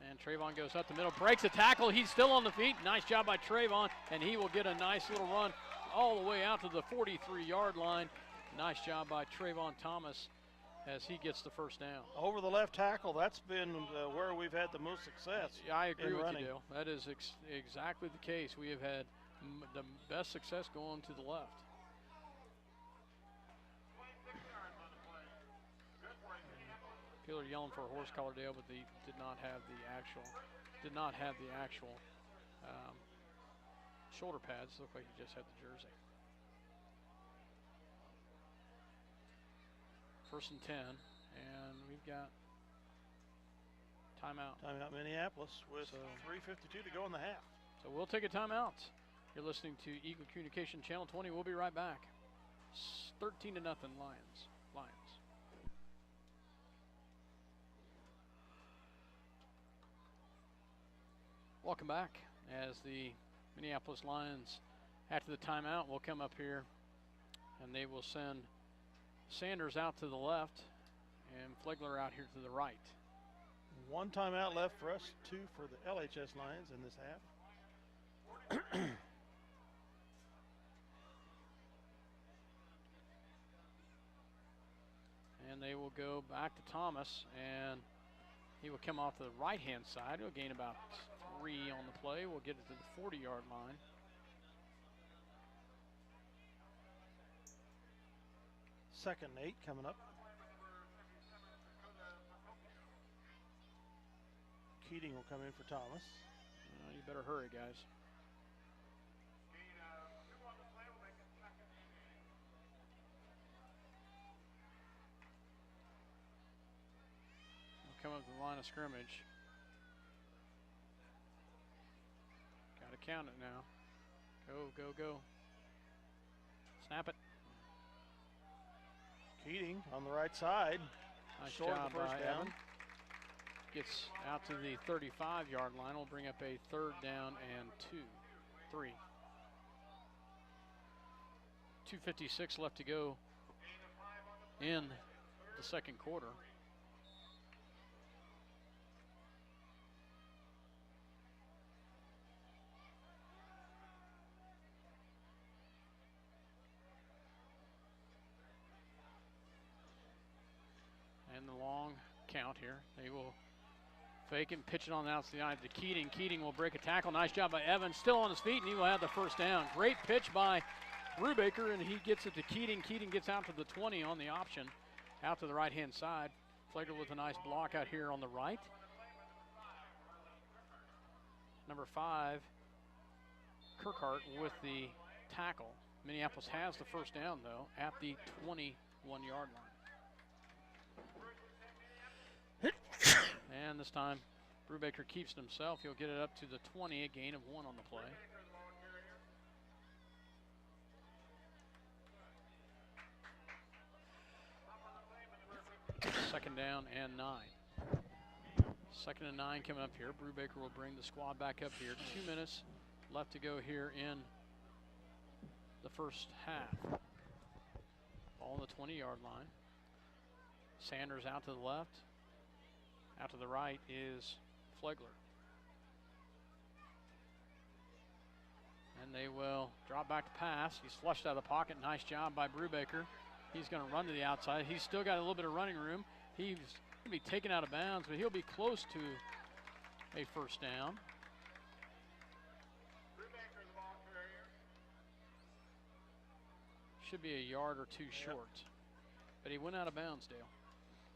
And Trayvon goes up the middle, breaks a tackle. He's still on the feet. Nice job by Trayvon, and he will get a nice little run all the way out to the 43-yard line. Nice job by Trayvon Thomas as he gets the first down. Over the left tackle, that's been where we've had the most success. Yeah, I agree with running. you, Dale. That is exactly the case. We have had the best success going to the left. People are yelling for a horse collar, Dale, but they did not have the actual shoulder pads. Looked like he just had the jersey. 1st and 10, and we've got timeout. Timeout Minneapolis with 3:52 to go in the half. So we'll take a timeout. You're listening to Eagle Communication Channel 20. We'll be right back. 13-0 Lions. Welcome back as the Minneapolis Lions, after the timeout, will come up here and they will send Sanders out to the left and Flegler out here to the right. 1 timeout left for us, 2 for the LHS Lions in this half. And they will go back to Thomas, and he will come off the right-hand side. He'll gain about 3 on the play. We'll get it to the 40-yard line. Second and 8 coming up. Keating will come in for Thomas. You better hurry, guys. We'll come up to the line of scrimmage. Got to count it now. Go. Snap it. Keating on the right side. Nice Short job the first by down. Evan. Gets out to the 35-yard line. We'll bring up a 3rd down and 3. 2:56 left to go in the second quarter. And the long count here. They will fake and pitch it on the outside to Keating. Keating will break a tackle. Nice job by Evans. Still on his feet, and he will have the first down. Great pitch by Brubaker, and he gets it to Keating. Keating gets out to the 20 on the option, out to the right-hand side. Flegler with a nice block out here on the right. Number 5, Kirkhart with the tackle. Minneapolis has the first down, though, at the 21-yard line. And this time, Brubaker keeps it himself. He'll get it up to the 20, a gain of 1 on the play. Second down and 9. 2nd and 9 coming up here. Brubaker will bring the squad back up here. 2 minutes left to go here in the first half. Ball on the 20-yard line. Sanders out to the left. Out to the right is Flegler. And they will drop back to pass. He's flushed out of the pocket. Nice job by Brubaker. He's going to run to the outside. He's still got a little bit of running room. He's going to be taken out of bounds, but he'll be close to a first down. Should be a yard or 2 short. But he went out of bounds, Dale.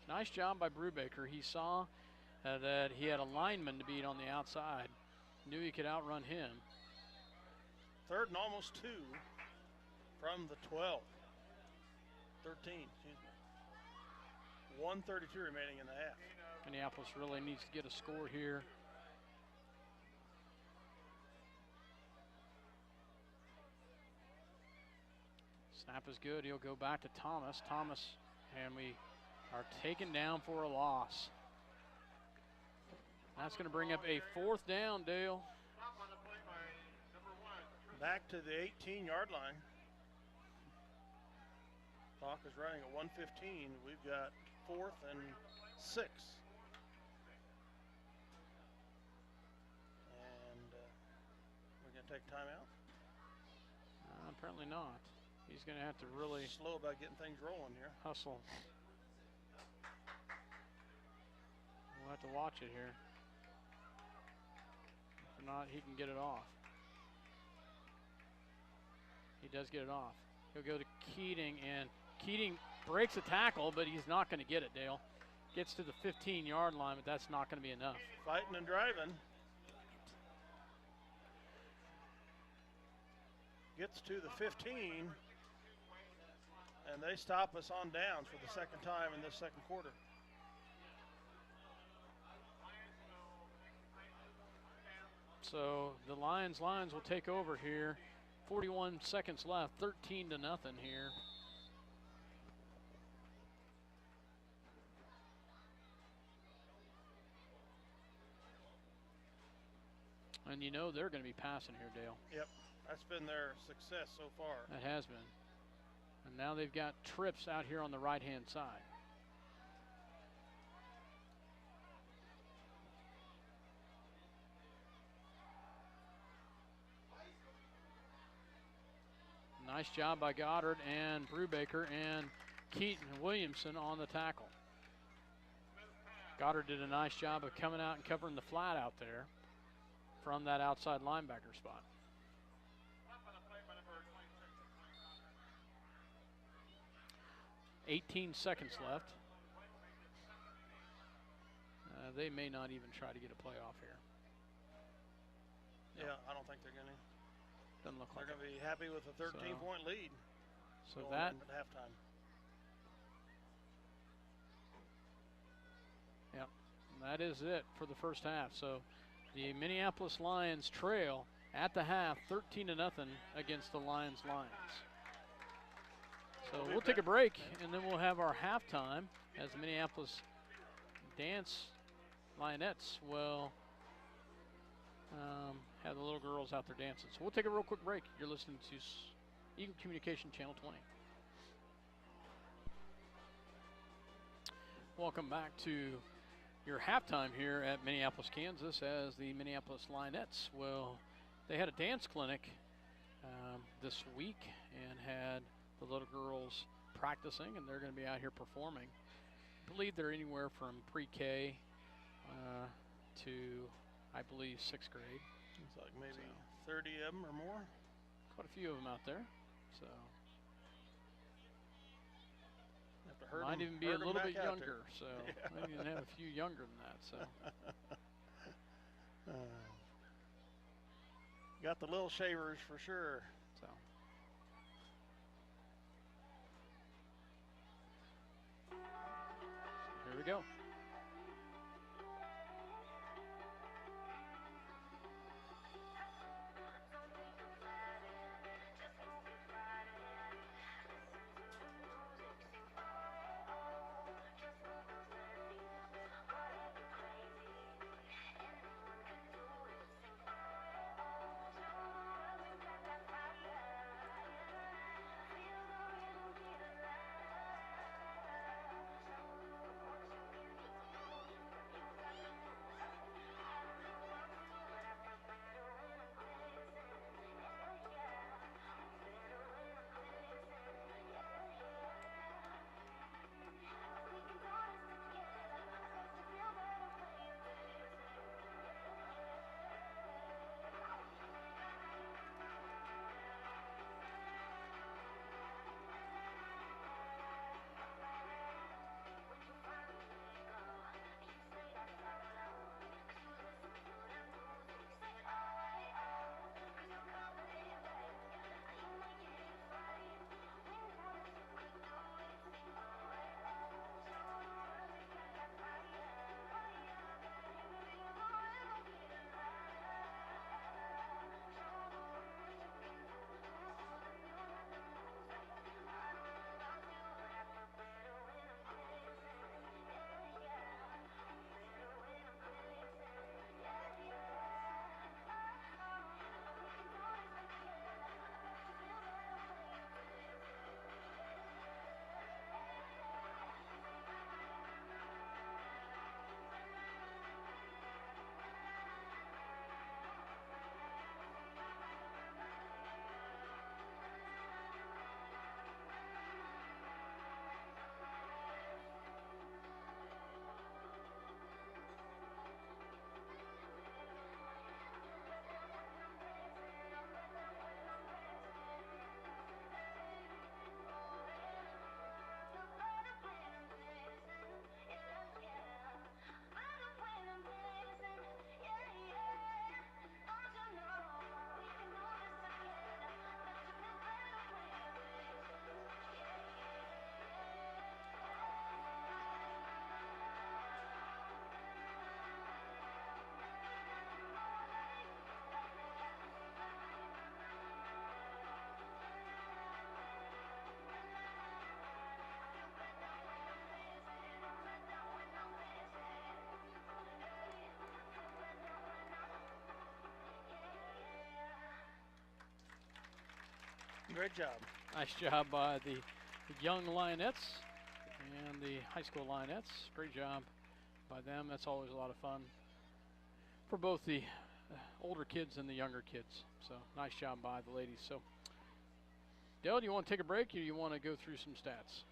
Nice job by Brubaker. He saw that he had a lineman to beat on the outside. Knew he could outrun him. 3rd and almost 2 from the 12. 13, excuse me. 1:32 remaining in the half. Minneapolis really needs to get a score here. Snap is good. He'll go back to Thomas. And we are taken down for a loss. That's going to bring up a 4th down, Dale. Back to the 18-yard line. Clock is running at 1:15. We've got 4th and 6. And we're going to take timeout. Apparently not. He's going to have to really slow about getting things rolling here. Hustle. We'll have to watch it here. If not, he can get it off. He does get it off. He'll go to Keating, and Keating breaks a tackle, but he's not going to get it, Dale. Gets to the 15-yard line, but that's not going to be enough. Fighting and driving. Gets to the 15, and they stop us on downs for the second time in this second quarter. So the Lions will take over here. 41 seconds left, 13-0 here. And you know they're going to be passing here, Dale. Yep, that's been their success so far. That has been. And now they've got trips out here on the right-hand side. Nice job by Goddard and Brubaker and Keaton and Williamson on the tackle. Goddard did a nice job of coming out and covering the flat out there from that outside linebacker spot. 18 seconds left. They may not even try to get a playoff here. Yeah, I don't think they're going to. Doesn't look like they're going to be happy with a 13-point lead. So that at halftime. Yep, that is it for the first half. So the Minneapolis Lions trail at the half, 13-0 against the Lions. So we'll take a break, and then we'll have our halftime as the Minneapolis Dance Lionettes will have the little girls out there dancing. So we'll take a real quick break. You're listening to Eagle Communication Channel 20. Welcome back to your halftime here at Minneapolis, Kansas, as the Minneapolis Lionettes, they had a dance clinic this week and had the little girls practicing, and they're going to be out here performing. I believe they're anywhere from pre-K to, I believe, 6th grade. It's like maybe 30 of them or more. Quite a few of them out there. So might even be a little bit younger. So yeah. maybe even have a few younger than that. So got the little shavers for sure. So here we go. Great job. Nice job by the young Lionettes and the high school Lionettes. Great job by them. That's always a lot of fun for both the older kids and the younger kids. So nice job by the ladies. So Dale, do you want to take a break or you want to go through some stats?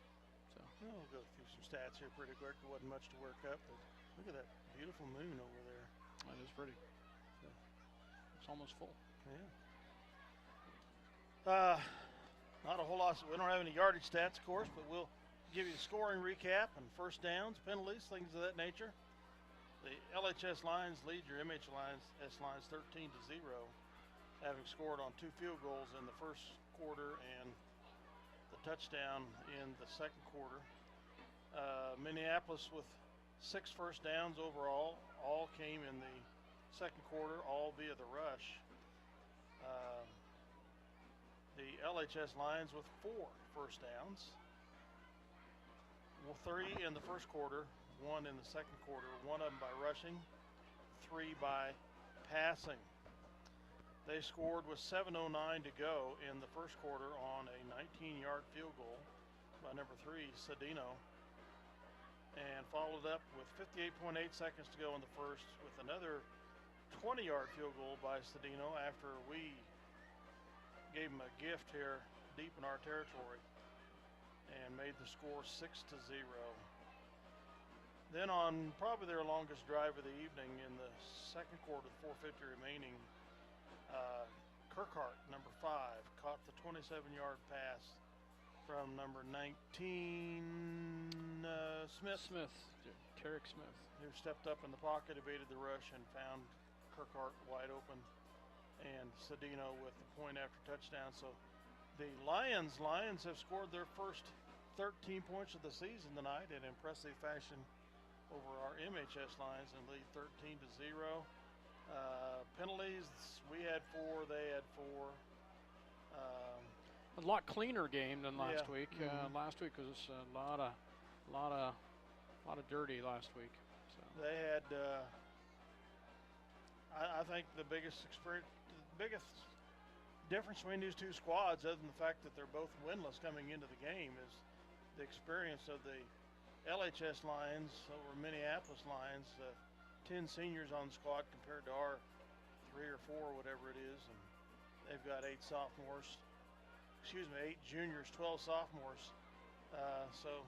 So We'll go through some stats here pretty quick. There wasn't much to work up, but look at that beautiful moon over there. that is pretty. It's almost full. Yeah. Not a whole lot. We don't have any yardage stats, of course, but we'll give you a scoring recap and first downs, penalties, things of that nature. The LHS Lions lead your MH Lions S-Lions 13-0, having scored on 2 field goals in the first quarter and the touchdown in the second quarter. Minneapolis with 6 first downs overall, all came in the second quarter, all via the rush. The LHS Lions with 4 first downs. 3 in the first quarter, 1 in the second quarter, 1 of them by rushing, 3 by passing. They scored with 7:09 to go in the first quarter on a 19-yard field goal by number 3, Cedino, and followed up with 58.8 seconds to go in the first with another 20-yard field goal by Cedino after we gave him a gift here deep in our territory and made the score 6-0. Then on probably their longest drive of the evening in the second quarter, 4:50 remaining, Kirkhart, number 5, caught the 27-yard pass from number 19, Smith. Tarek Smith. Who stepped up in the pocket, evaded the rush, and found Kirkhart wide open. And Cedino with the point after touchdown. So the Lions have scored their first 13 points of the season tonight in impressive fashion over our MHS Lions and lead 13-0. Penalties, we had 4, they had 4. A lot cleaner game than last week. Mm-hmm. Last week was a lot of dirty last week. So. They had, I think, the biggest difference between these 2 squads, other than the fact that they're both winless coming into the game, is the experience of the LHS Lions over Minneapolis Lions. 10 seniors on the squad compared to our 3 or 4, whatever it is, and they've got 8 juniors, 12 sophomores. So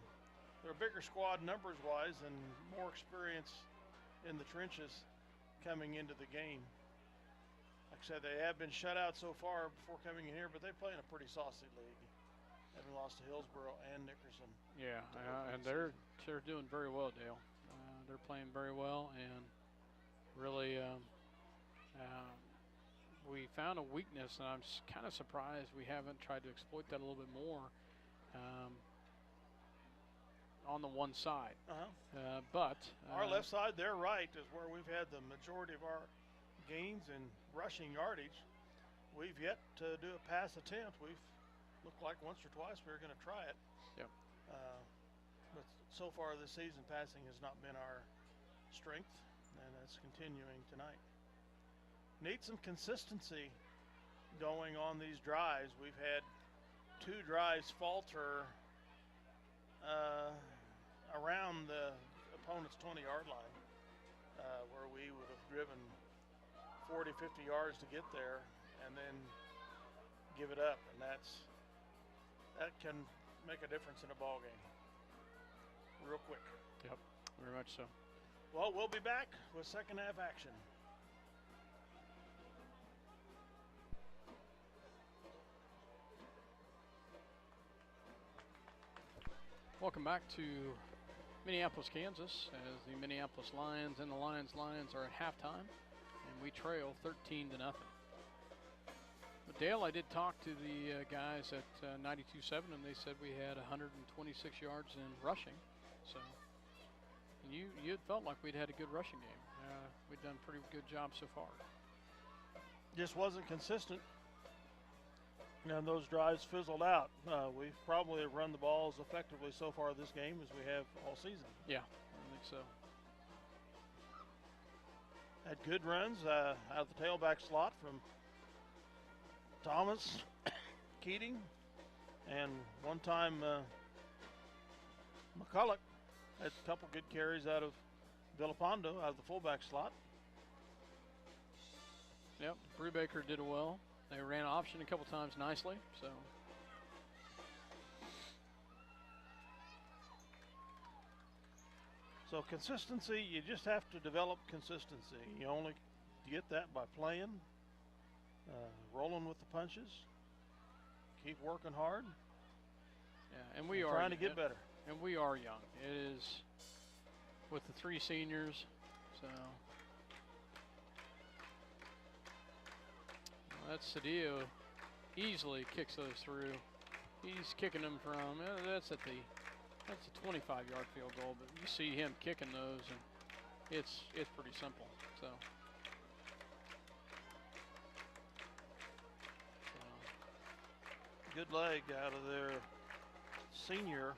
they're a bigger squad numbers-wise and more experience in the trenches coming into the game. Like I said, they have been shut out so far before coming in here, but they play in a pretty saucy league, having lost to Hillsboro and Nickerson. Yeah, and they're doing very well, Dale. They're playing very well, and really we found a weakness, and I'm kind of surprised we haven't tried to exploit that a little bit more on the one side. But our left side, their right, is where we've had the majority of our gains in rushing yardage. We've yet to do a pass attempt. We've looked like once or twice we were going to try it. Yep. But so far this season, passing has not been our strength, and that's continuing tonight. Need some consistency going on these drives. We've had 2 drives falter around the opponent's 20-yard line, where we would have driven 40, 50 yards to get there and then give it up, and that can make a difference in a ball game real quick. Yep, very much so. Well, we'll be back with second half action. Welcome back to Minneapolis, Kansas, as the Minneapolis Lions and the Lions are at halftime, and we trail 13-0. But Dale, I did talk to the guys at 92.7, and they said we had 126 yards in rushing. So you had felt like we'd had a good rushing game. We'd done a pretty good job so far. Just wasn't consistent. And those drives fizzled out. We probably have run the ball as effectively so far this game as we have all season. Yeah, I think so. Had good runs out of the tailback slot from Thomas, Keating, And one time, McCulloch had a couple good carries out of Villapando out of the fullback slot. Yep, Brubaker did well. They ran option a couple times nicely, so. So consistency, you just have to develop consistency. You only get that by playing, rolling with the punches, keep working hard. Yeah, and we are trying to get better. And we are young. It is with the 3 seniors, so. Well, that's Cedillo easily kicks those through. He's kicking them from, that's a 25-yard field goal, but you see him kicking those, and it's pretty simple. So. Good leg out of their senior.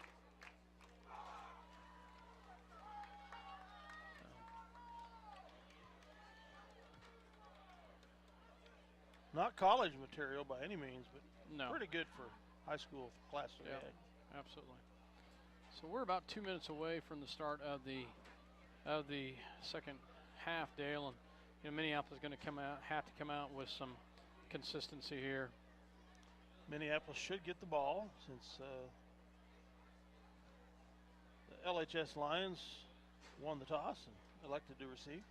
Not college material by any means, but no. Pretty good for high school class 3A. Yeah, absolutely. So we're about 2 minutes away from the start of the second half, Dale, and Minneapolis is going to have to come out with some consistency here. Minneapolis should get the ball since the LHS Lions won the toss and elected to receive.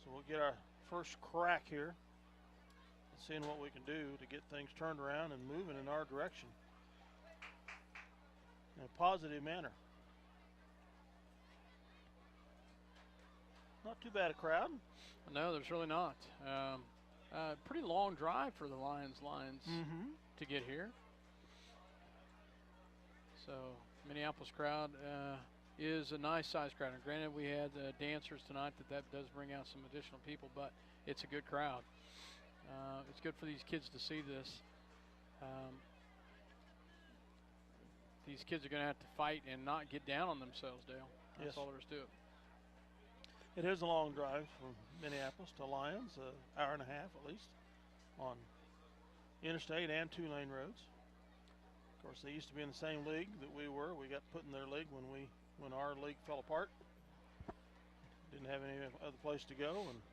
So we'll get our first crack here, seeing what we can do to get things turned around and moving in our direction in a positive manner. Not too bad a crowd. No, there's really not. Pretty long drive for the Lions to get here. So Minneapolis crowd is a nice size crowd. And granted, we had dancers tonight that does bring out some additional people, but it's a good crowd. It's good for these kids to see this. These kids are going to have to fight and not get down on themselves, Dale. That's all there is to it. It is a long drive from Minneapolis to Lyons, an hour and a half at least, on interstate and 2-lane roads. Of course, they used to be in the same league that we were. We got put in their league when our league fell apart. Didn't have any other place to go, and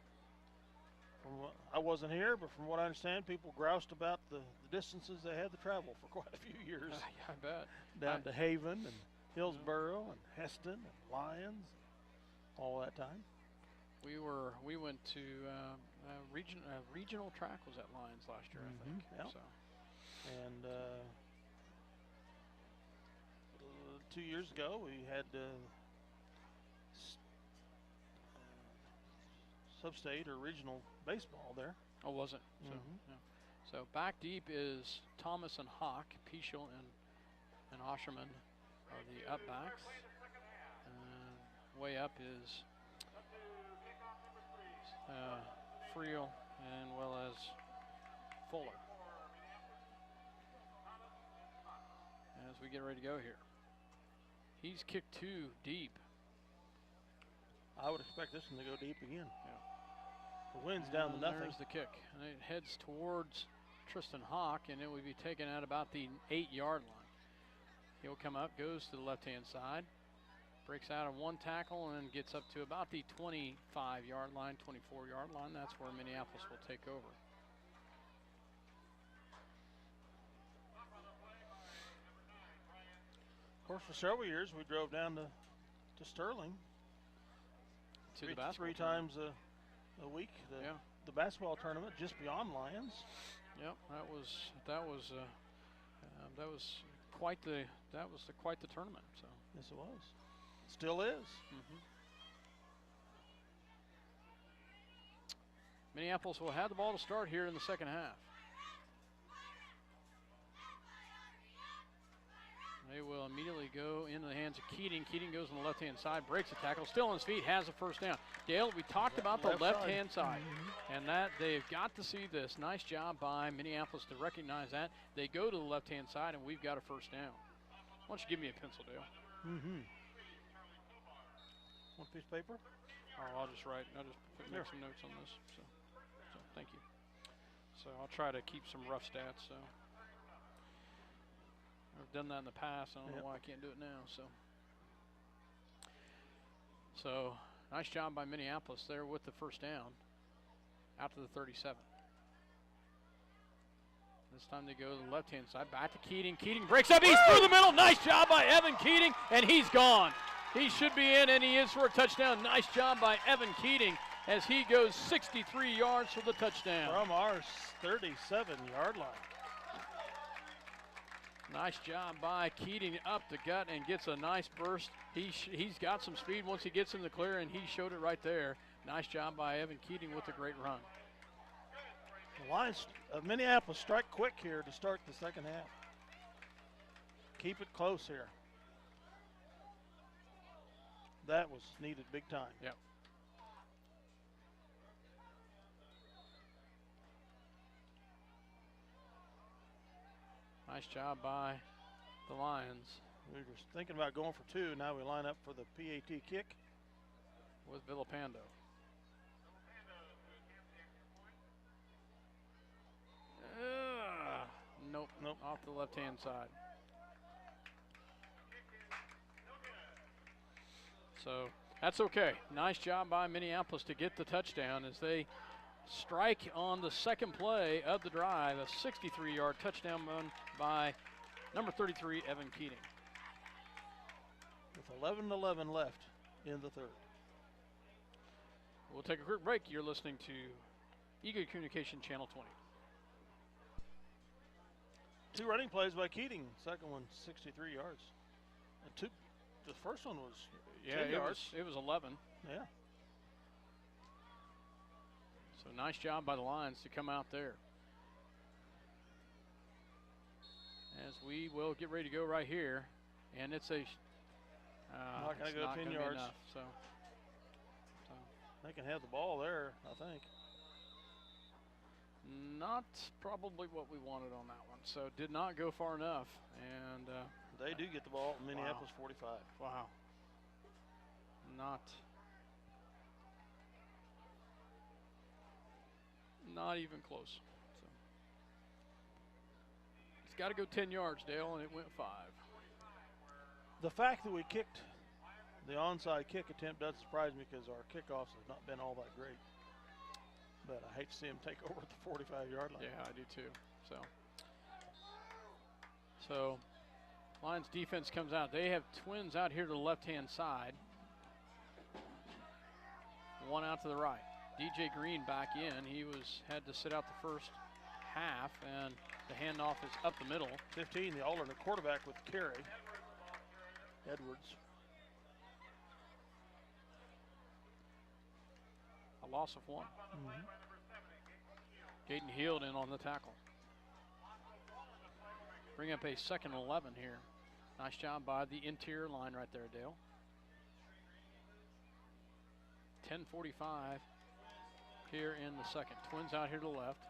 I wasn't here, but from what I understand, people groused about the distances they had to travel for quite a few years. I bet. Down to Haven and Hillsboro and Heston and Lyons, all that time. We went to regional track was at Lyons last year, I think. Yep. So. And 2 years ago, we had sub-state or regional baseball there. Oh, was it? So, yeah. So back deep is Thomas and Hawk, Pichel and Osherman are the up backs. Way up is Friel and well as Fuller. As we get ready to go here. He's kicked 2 deep. I would expect this one to go deep again. Yeah. The wind's down to nothing. There's the kick. And it heads towards Tristan Hawk, and it would be taken out about the 8-yard line. He'll come up, goes to the left-hand side, breaks out of one tackle, and gets up to about the 25-yard line, 24-yard line. That's where Minneapolis will take over. Of course, for several years, we drove down to Sterling To the basketball 3 times a week. The basketball tournament just beyond Lyons. Yep, that was quite the tournament. So yes, it was. Still is. Minneapolis will have the ball to start here in the second half. They will immediately go into the hands of Keating. Keating goes on the left-hand side, breaks a tackle, still on his feet, has a first down. Dale, we talked about the left-hand side, and that they've got to see this. Nice job by Minneapolis to recognize that. They go to the left-hand side, and we've got a first down. Why don't you give me a pencil, Dale? One piece of paper? Oh, I'll just make some notes on this. So thank you. So I'll try to keep some rough stats. So I've done that in the past. I don't know why I can't do it now. So nice job by Minneapolis there with the first down out to the 37. This time they go to the left-hand side, back to Keating. Keating breaks up, he's through the middle. Nice job by Evan Keating, and he's gone. He should be in, and he is for a touchdown. Nice job by Evan Keating as he goes 63 yards for the touchdown. From our 37-yard line. Nice job by Keating up the gut and gets a nice burst. He's got some speed once he gets in the clear, and he showed it right there. Nice job by Evan Keating with a great run. The Lions of Minneapolis strike quick here to start the second half. Keep it close here. That was needed big time. Yep. Nice job by the Lions. We were thinking about going for two. Now we line up for the PAT kick with Villapando. Nope. Off the left-hand side. So that's okay. Nice job by Minneapolis to get the touchdown as they strike on the second play of the drive. A 63-yard touchdown run by number 33, Evan Keating. With 11:11 left in the third. We'll take a quick break. You're listening to Eagle Communication Channel 20. Two running plays by Keating. Second one, 63 yards. And the first one was 10 yards. It was 11. Yeah. So nice job by the Lions to come out there. As we will get ready to go right here. And it's a... not going to go 10 yards. Enough, so they can have the ball there, I think. Not probably what we wanted on that one. So did not go far enough. And they do get the ball at Minneapolis 45. Wow. Not even close. So it's got to go 10 yards, Dale, and it went 5. The fact that we kicked the onside kick attempt doesn't surprise me because our kickoffs have not been all that great. But I hate to see them take over at the 45-yard line. Yeah, I do too. So Lions defense comes out. They have twins out here to the left-hand side. One out to the right. DJ Green back in. He had to sit out the first half, and the handoff is up the middle. 15, the alternate quarterback with carry. Edwards. A loss of 1. Gaten Heald in on the tackle. Bring up a 2nd and 11 here. Nice job by the interior line right there, Dale. 10:45 here in the second. Twins out here to the left.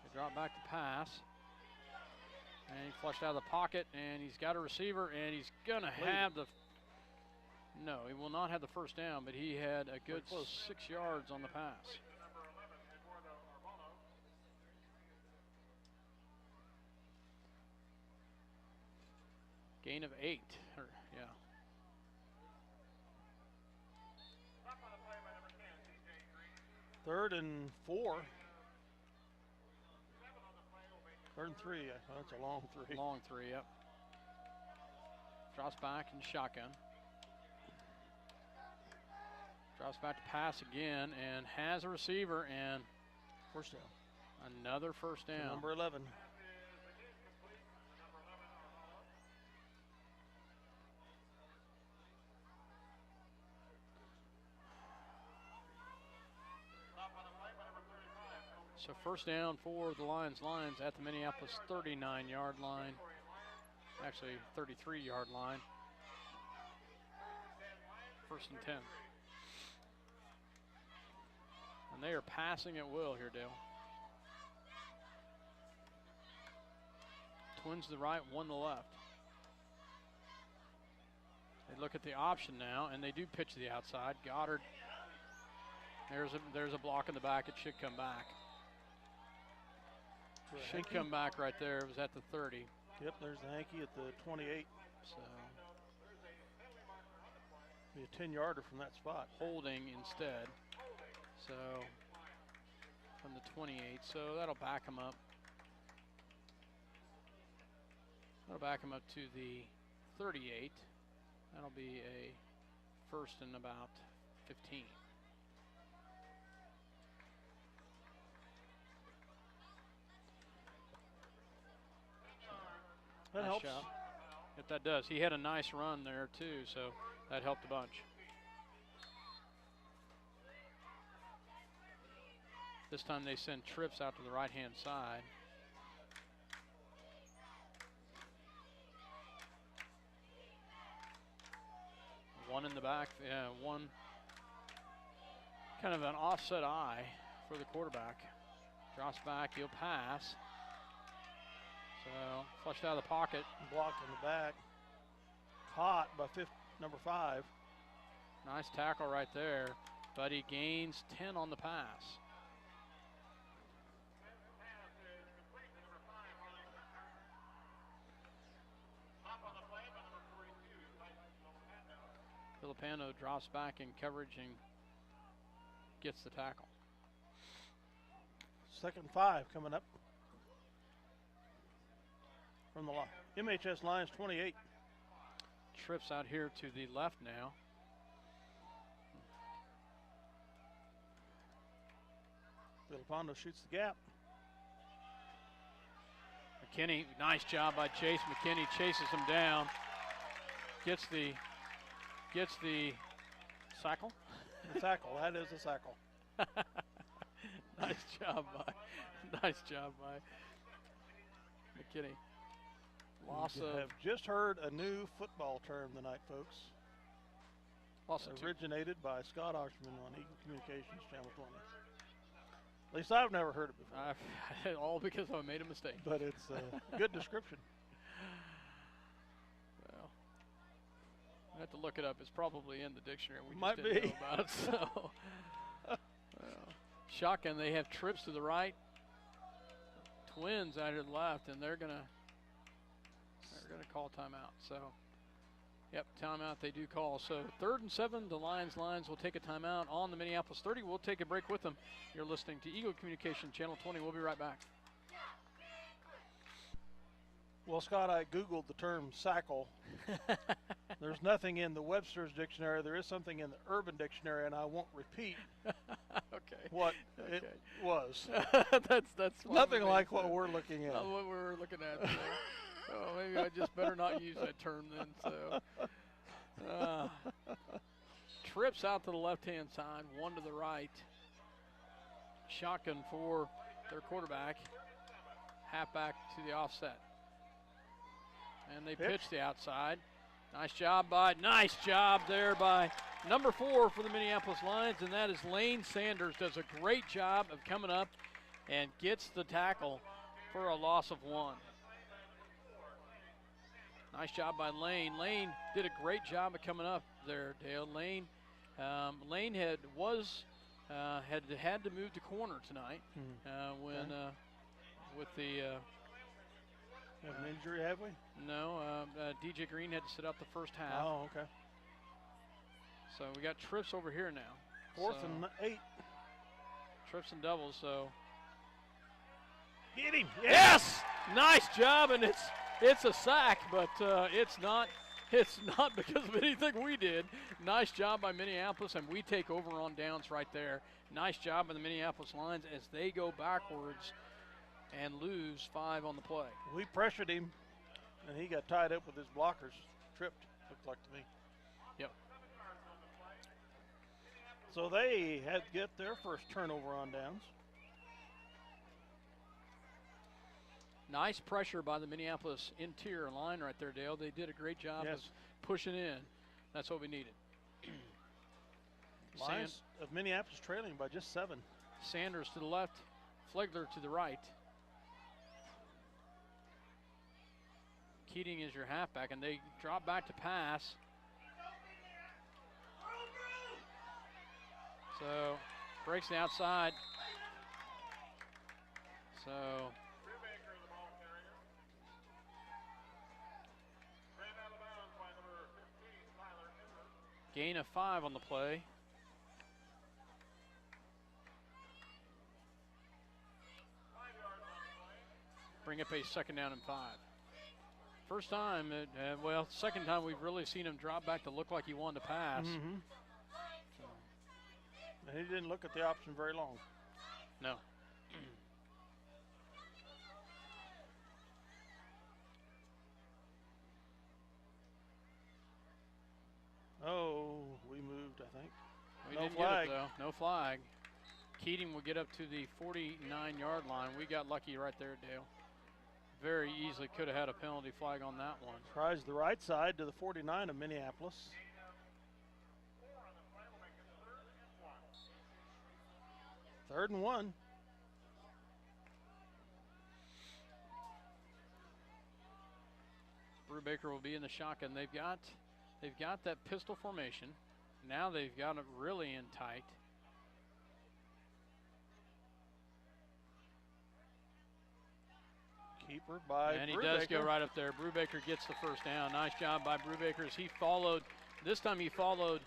They drop back to pass. And he flushed out of the pocket, and he's got a receiver, and he's going to have the... No, he will not have the first down, but he had a good 6 yards on the pass. Gain of 8. Yeah. Third and 4. Third and 3. That's a long 3. Long 3, yep. Drops back in shotgun. Drops back to pass again and has a receiver and first down. Another first down. Number 11. So first down for the Lions at the Minneapolis 39-yard line. Actually, 33-yard line. First and 10. And they are passing at will here, Dale. Twins to the right, 1 to the left. They look at the option now, and they do pitch to the outside. Goddard There's a block in the back. It should come back. Should come back right there. It was at the 30. Yep, there's the hanky at the 28. So be a 10-yarder from that spot. Holding instead. So from the 28. So that'll back him up. That'll back him up to the 38. That'll be a first and about 15. That nice helps. Shot. If that does. He had a nice run there too, so that helped a bunch. This time they send trips out to the right-hand side. One in the back, one kind of an offset eye for the quarterback. Drops back, he'll pass. So flushed out of the pocket. Blocked in the back. Caught by number 5. Nice tackle right there, but he gains 10 on the pass. Filipano drops back in coverage and gets the tackle. 2nd and 5 coming up from the MHS Lyons 28. Trips out here to the left now. Filipano shoots the gap. McKinney, nice job by Chase. McKinney chases him down. Gets the sackle. The tackle, that is a sackle. Nice job by McKinney. Loss of. Have just heard a new football term tonight, folks. Loss of originated by Scott Oshman on Eagle Communications Channel 20. At least I've never heard it before. All because I made a mistake. But it's a good description. Well, I have to look it up. It's probably in the dictionary. We Might just didn't be. know about it. So, shotgun. They have trips to the right. Twins out here to the left, and they're gonna call timeout. So, yep, timeout they do call. So 3rd and 7, the Lions will take a timeout on the Minneapolis 30. We'll take a break with them. You're listening to Eagle Communication Channel 20. We'll be right back. Well, Scott, I Googled the term sackle. There's nothing in the Webster's dictionary. There is something in the Urban Dictionary, and I won't repeat what it was. That's nothing like what we're looking at. Not what we're looking at today. Oh, maybe I just better not use that term then. So, trips out to the left-hand side, one to the right. Shotgun for their quarterback. Halfback to the offset. And they pitch the outside. Nice job there by number 4 for the Minneapolis Lions, and that is Lane Sanders. Does a great job of coming up and gets the tackle for a loss of 1. Nice job by Lane. Lane did a great job of coming up there, Dale. Lane had to move to corner tonight with the. Have an injury, have we? No, DJ Green had to sit out the first half. Oh, okay. So we got trips over here now. 4th and 8. Trips and doubles, so. Get him! Yes! Nice job, and it's a sack, but it's not because of anything we did. Nice job by Minneapolis, and we take over on downs right there. Nice job by the Minneapolis Lions as they go backwards and lose 5 on the play. We pressured him, and he got tied up with his blockers. Tripped, looked like to me. Yep. So they had to get their first turnover on downs. Nice pressure by the Minneapolis interior line right there, Dale. They did a great job of pushing in. That's what we needed. Lions of Minneapolis trailing by just 7. Sanders to the left, Flegler to the right. Keating is your halfback, and they drop back to pass. So Breaks the outside. So Brubaker, the ball carrier. Ran out of bounds by number 15, Tyler Emmer. gain of 5 on the play. 5 yards on the play. Bring up a 2nd down and 5. First time, well, second time we've really seen him drop back to look like he wanted to pass. Mm-hmm. And he didn't look at the option very long. No. Oh, we moved, I think. We No didn't flag. get it, though. No flag. Keating will get up to the 49-yard line. We got lucky right there, Dale. Very easily could have had a penalty flag on that one. Tries the right side to the 49 of Minneapolis. 4 on the play will make it 3rd and 1. 3rd and 1. Brubaker will be in the shotgun. They've got that pistol formation. Now they've got it really in tight. Keeper by And he Brubaker. does go right up there. Brubaker gets the first down. Nice job by Brubaker as he followed. This time he followed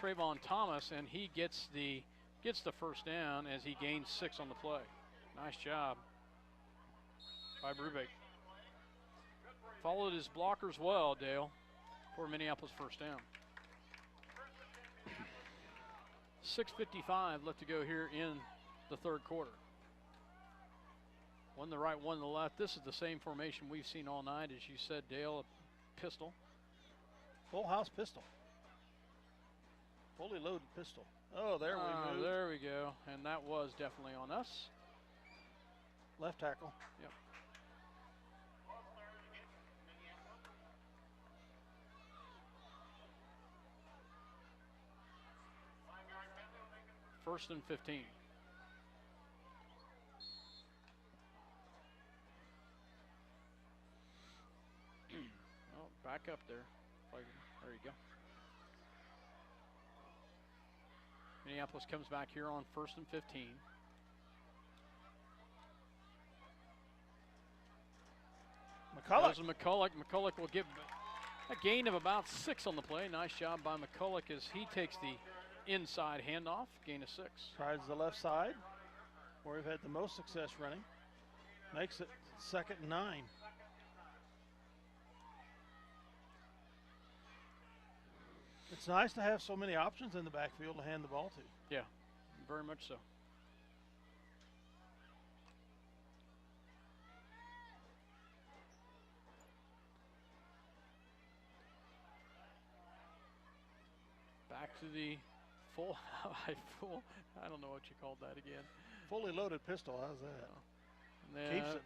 Trayvon Thomas, and he gets the first down as he gains 6 on the play. Nice job by Brubaker. Followed his blockers well, Dale, for Minneapolis first down. 6:55 left to go here in the 3rd quarter. One to the right, one to the left. This is the same formation we've seen all night, as you said, Dale, a pistol. Full house pistol. Fully loaded pistol. Oh, there we moved. There we go. And that was definitely on us. Left tackle. Yep. First and 15. Oh, back up there. There you go. Minneapolis comes back here on 1st and 15. McCulloch. Goes to McCulloch. McCulloch will get a gain of about 6 on the play. Nice job by McCulloch as he takes the inside handoff. Gain of 6. Tries the left side, where we've had the most success running. Makes it 2nd and 9. It's nice to have so many options in the backfield to hand the ball to. Yeah, very much so. Back to the full, I don't know what you called that again. Fully loaded pistol, how's that? And Keeps it.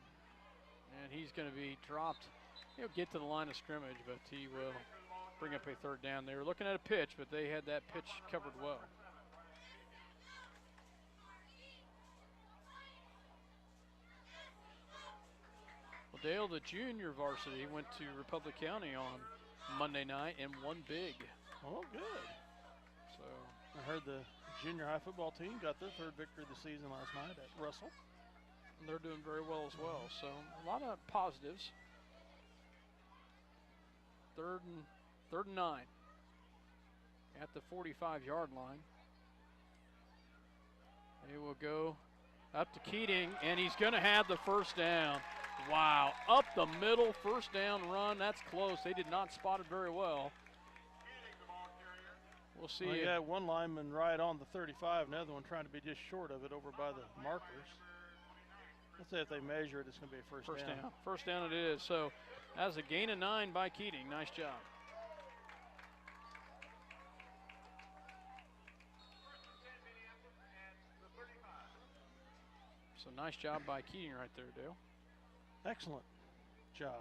And he's going to be dropped. He'll get to the line of scrimmage, but he will bring up a 3rd down. They were looking at a pitch, but they had that pitch covered well. Well, Dale, the junior varsity went to Republic County on Monday night and won big. Oh, good. So I heard the junior high football team got their 3rd victory of the season last night at Russell. they're doing very well as well. So a lot of positives. 3rd and 9 at the 45-yard line. They will go up to Keating, and he's going to have the first down. Wow, up the middle, first down run. That's close. They did not spot it very well. We'll see. Well, you got one lineman right on the 35, another one trying to be just short of it over by the markers. Let's say if they measure it, it's going to be a first down. First down it is. So that's a gain of 9 by Keating. Nice job. So nice job by Keating right there, Dale. Excellent job.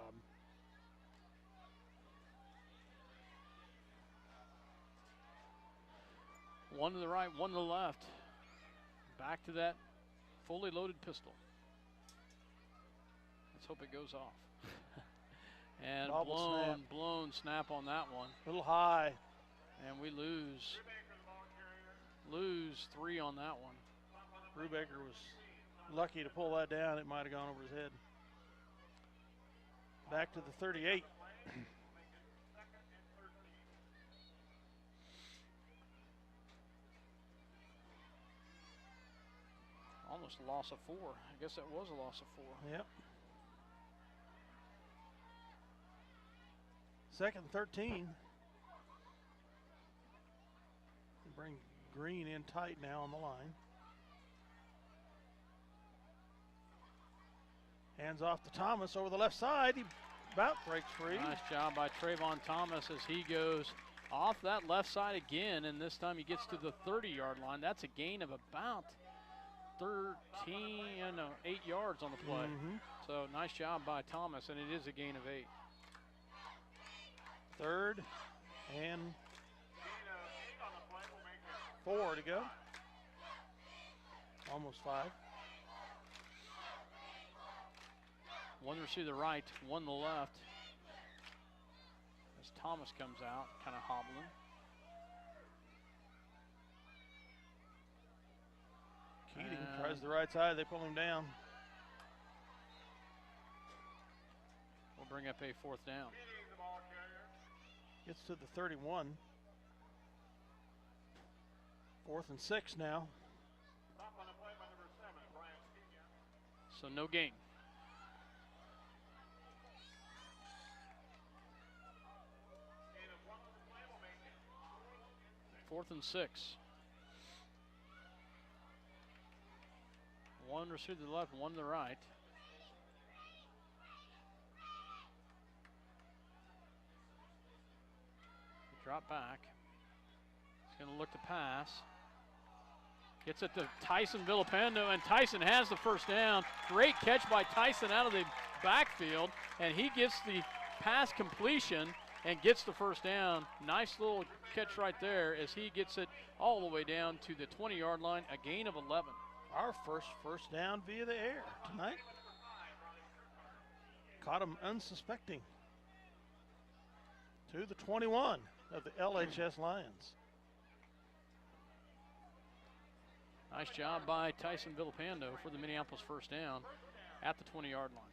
One to the right, one to the left. Back to that fully loaded pistol. Let's hope it goes off. And blown snap on that one. A little high. And we lose lose 3 on that one. Brubaker was lucky to pull that down. It might have gone over his head. Back to the 38. Almost a loss of 4. I guess that was a loss of 4. Yep. Second and 13. Bring Green in tight now on the line. Hands off to Thomas over the left side. He about breaks free. Nice job by Trayvon Thomas as he goes off that left side again, and this time he gets to the 30-yard line. That's a gain of about 8 yards on the play. So nice job by Thomas, and it is a gain of 8. Third and 4 to go. Almost 5. One receiver right, one the left. As Thomas comes out, kind of hobbling. Keating tries the right side. They pull him down. We'll bring up a 4th down. Gets to the 31. 4th and 6 now. So no gain. Fourth and 6. One receiver to the left, one to the right. Drop back. He's going to look to pass. Gets it to Tyson Villapando, and Tyson has the first down. Great catch by Tyson out of the backfield, and he gets the pass completion and gets the first down. Nice little catch right there as he gets it all the way down to the 20-yard line, a gain of 11. Our first down via the air tonight. Caught him unsuspecting. To the 21 of the LHS Lions. Nice job by Tyson Villapando for the Minneapolis first down at the 20-yard line.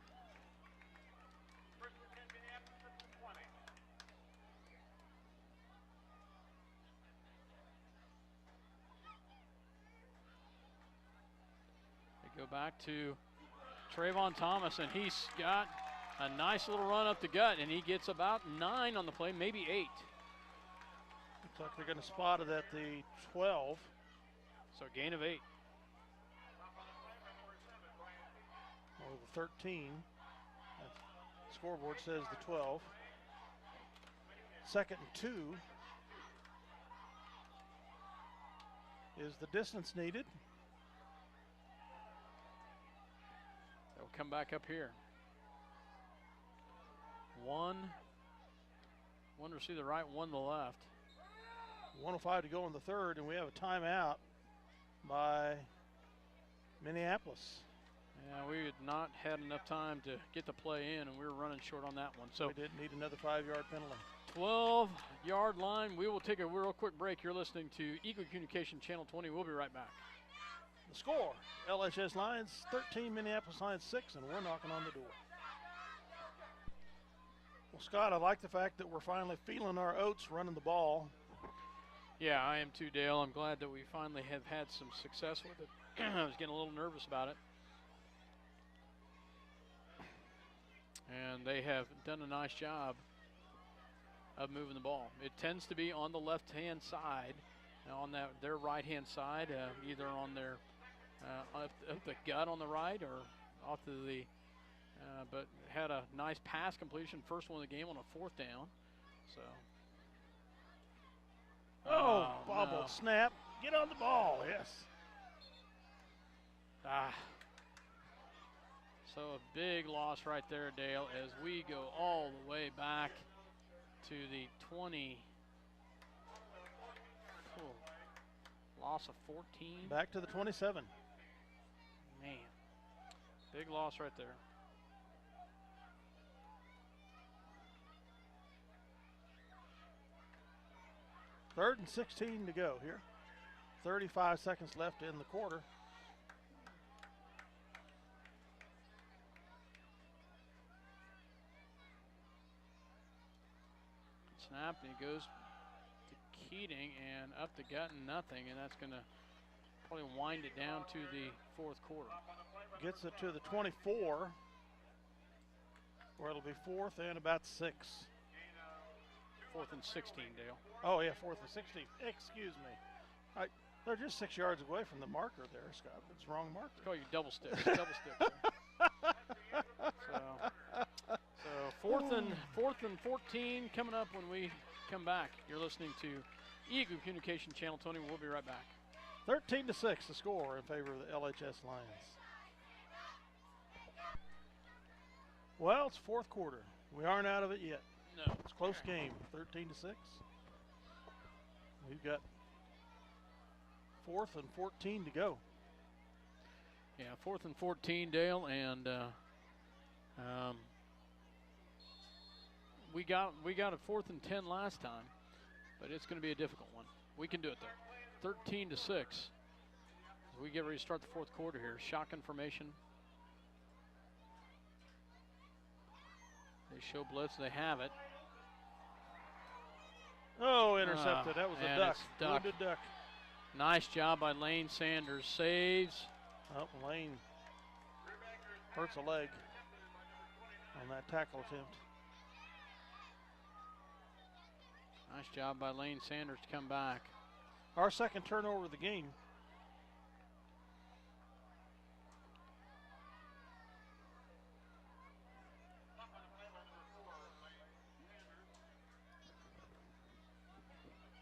They go back to Trayvon Thomas, and he's got a nice little run up the gut, and he gets about 9 on the play, maybe 8. Looks like they're going to spot it at the 12. So gain of 8. Or the 13. That scoreboard says the 12. Second and 2 is the distance needed. They'll come back up here. One receiver to the right, one to the left. 1:05 to go in the third, and we have a timeout by Minneapolis. Yeah, we had not had enough time to get the play in, and we were running short on that one. So we did need another 5-yard penalty. 12-yard line. We will take a real quick break. You're listening to Eagle Communication Channel 20. We'll be right back. The score, LHS Lions 13, Minneapolis Lions 6, and we're knocking on the door. Well, Scott, I like the fact that we're finally feeling our oats running the ball. Yeah, I am too, Dale. I'm glad that we finally have had some success with it. I was getting a little nervous about it. And they have done a nice job of moving the ball. It tends to be on the left-hand side, on their right-hand side, either on their up the gut on the right or off to the but had a nice pass completion, first one of the game on a 4th down. So. Bobble, no. Snap. Get on the ball, yes. So a big loss right there, Dale, as we go all the way back to the 20. Loss of 14. Back to the 27. Man, big loss right there. Third and 16 to go here. 35 seconds left in the quarter. Snap, and he goes to Keating and up the gut and nothing, and that's going to probably wind it down to the fourth quarter. Gets it to the 24, where it'll be fourth and about 6. Fourth and 16, Dale. Oh, yeah, fourth and 16. Excuse me. They're just 6 yards away from the marker there, Scott. It's the wrong marker. Call you double stick. Double stick. So fourth and 14 coming up when we come back. You're listening to Eagle Communication Channel 20. We'll be right back. 13-6 the score in favor of the LHS Lions. Well, it's fourth quarter. We aren't out of it yet. No. It's a close game, 13-6. We've got fourth and 14 to go. Yeah, fourth and 14, Dale, and we got a fourth and 10 last time, but it's going to be a difficult one. We can do it though. 13-6. As we get ready to start the fourth quarter here. Shotgun formation. They show blitz. They have it. Oh, intercepted. That was a duck. Wounded duck. Nice job by Lane Sanders. Saves. Oh, Lane hurts a leg on that tackle attempt. Nice job by Lane Sanders to come back. Our second turnover of the game.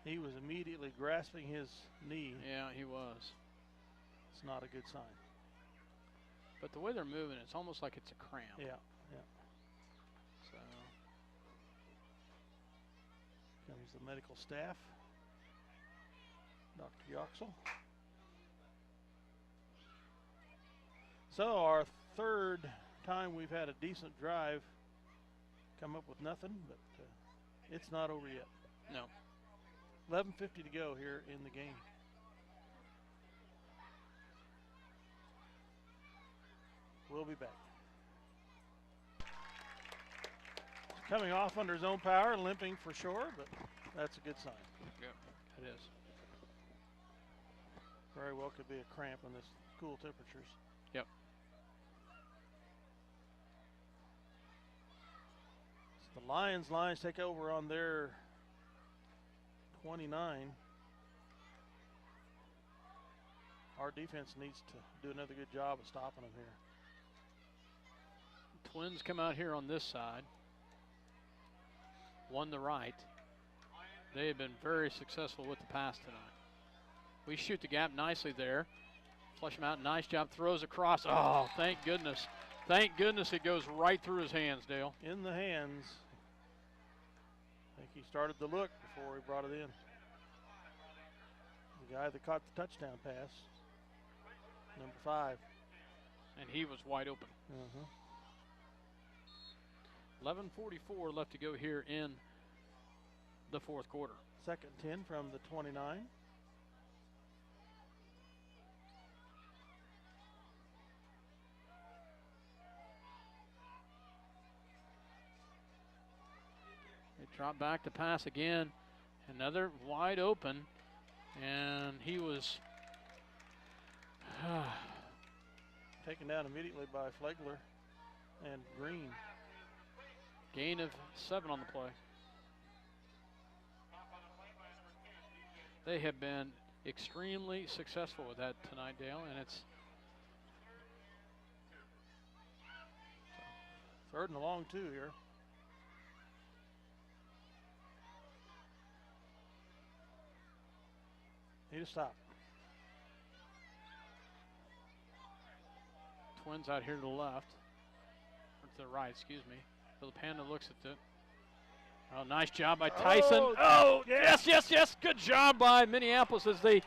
He was immediately grasping his knee. Yeah, he was. It's not a good sign. But the way they're moving, it's almost like it's a cramp. Yeah, yeah. So comes the medical staff. Dr. Yoxel. So our third time we've had a decent drive, come up with nothing, but it's not over yet. No. 11:50 to go here in the game. We'll be back. Coming off under his own power, limping for sure, but that's a good sign. Yep, it is. Very well could be a cramp in this cool temperatures. Yep. So the Lions take over on their 29. Our defense needs to do another good job of stopping them here. Twins come out here on this side. One to right. They have been very successful with the pass tonight. We shoot the gap nicely there. Flush him out. Nice job. Throws across. Oh, thank goodness. Thank goodness it goes right through his hands, Dale. In the hands. I think he started to look before he brought it in. The guy that caught the touchdown pass, number 5. And he was wide open. 11:44 left to go here in the fourth quarter. Second 10 from the 29. They drop back to pass again. Another wide open. And he was taken down immediately by Flegler and Green. Gain of 7 on the play. They have been extremely successful with that tonight, Dale, and it's third and long 2 here. Need to stop. Twins out here to the left, or to the right, excuse me. Filipano looks at it. Oh, nice job by Tyson. Oh, yes, yes, yes. Good job by Minneapolis as they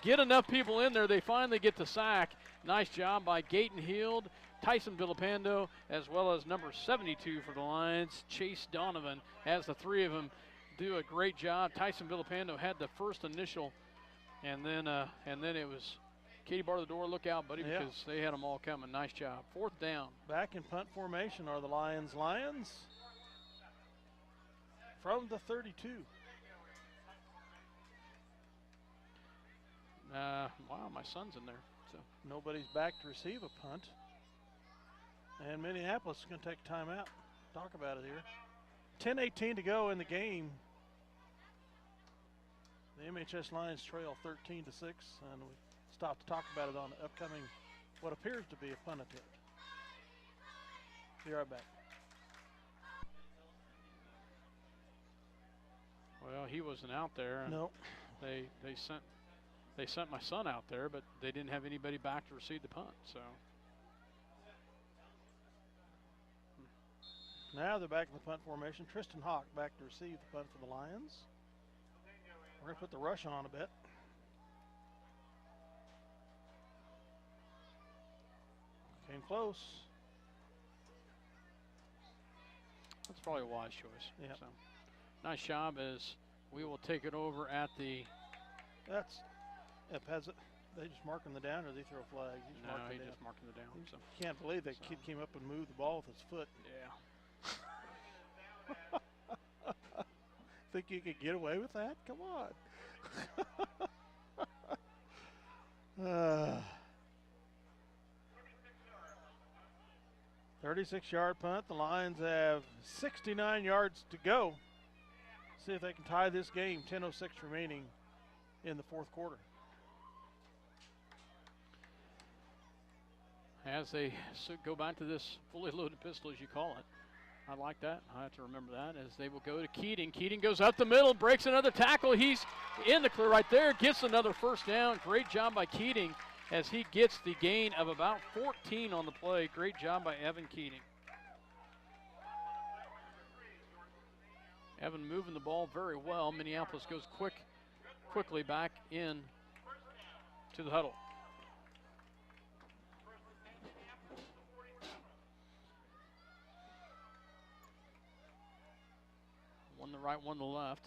get enough people in there. They finally get the sack. Nice job by Gaten Hield, Tyson Villapando, as well as number 72 for the Lions, Chase Donovan. As the three of them do a great job. Tyson Villapando had the first initial And then it was Katie bar the door, look out, buddy, Yeah. because they had them all coming. Nice job. 4th down. Back in punt formation are the Lions. From the 32. Wow, my son's in there. So Nobody's back to receive a punt. And Minneapolis is going to take a timeout. Talk about it here. 10:18 to go in the game. The MHS Lions trail 13-6, and we stopped to talk about it on the upcoming, what appears to be a punt attempt. Be right back. well, he wasn't out there. And No. They sent my son out there, but they didn't have anybody back to receive the punt. So Now they're back in the punt formation. Tristan Hawk back to receive the punt for the Lions. We're going to put the rush on a bit. Came close. that's probably a wise choice. Yep. So nice job as we will take it over at the. That's they just marking the down, or they throw a flag? No, marking he the down. just marking the down. So Can't believe that kid came up and moved the ball with his foot. yeah. Think you could get away with that? Come on. 36-yard punt. The Lions have 69 yards to go. See if they can tie this game. 10:06 remaining in the 4th quarter. As they go back to this fully loaded pistol, as you call it. I like that. I have to remember that as they will go to Keating. Keating goes up the middle, breaks another tackle. He's in the clear right there, gets another 1st down. Great job by Keating as he gets the gain of about 14 on the play. Great job by Evan Keating. Evan moving the ball very well. Minneapolis goes quickly back in to the huddle. One to the right, one to the left.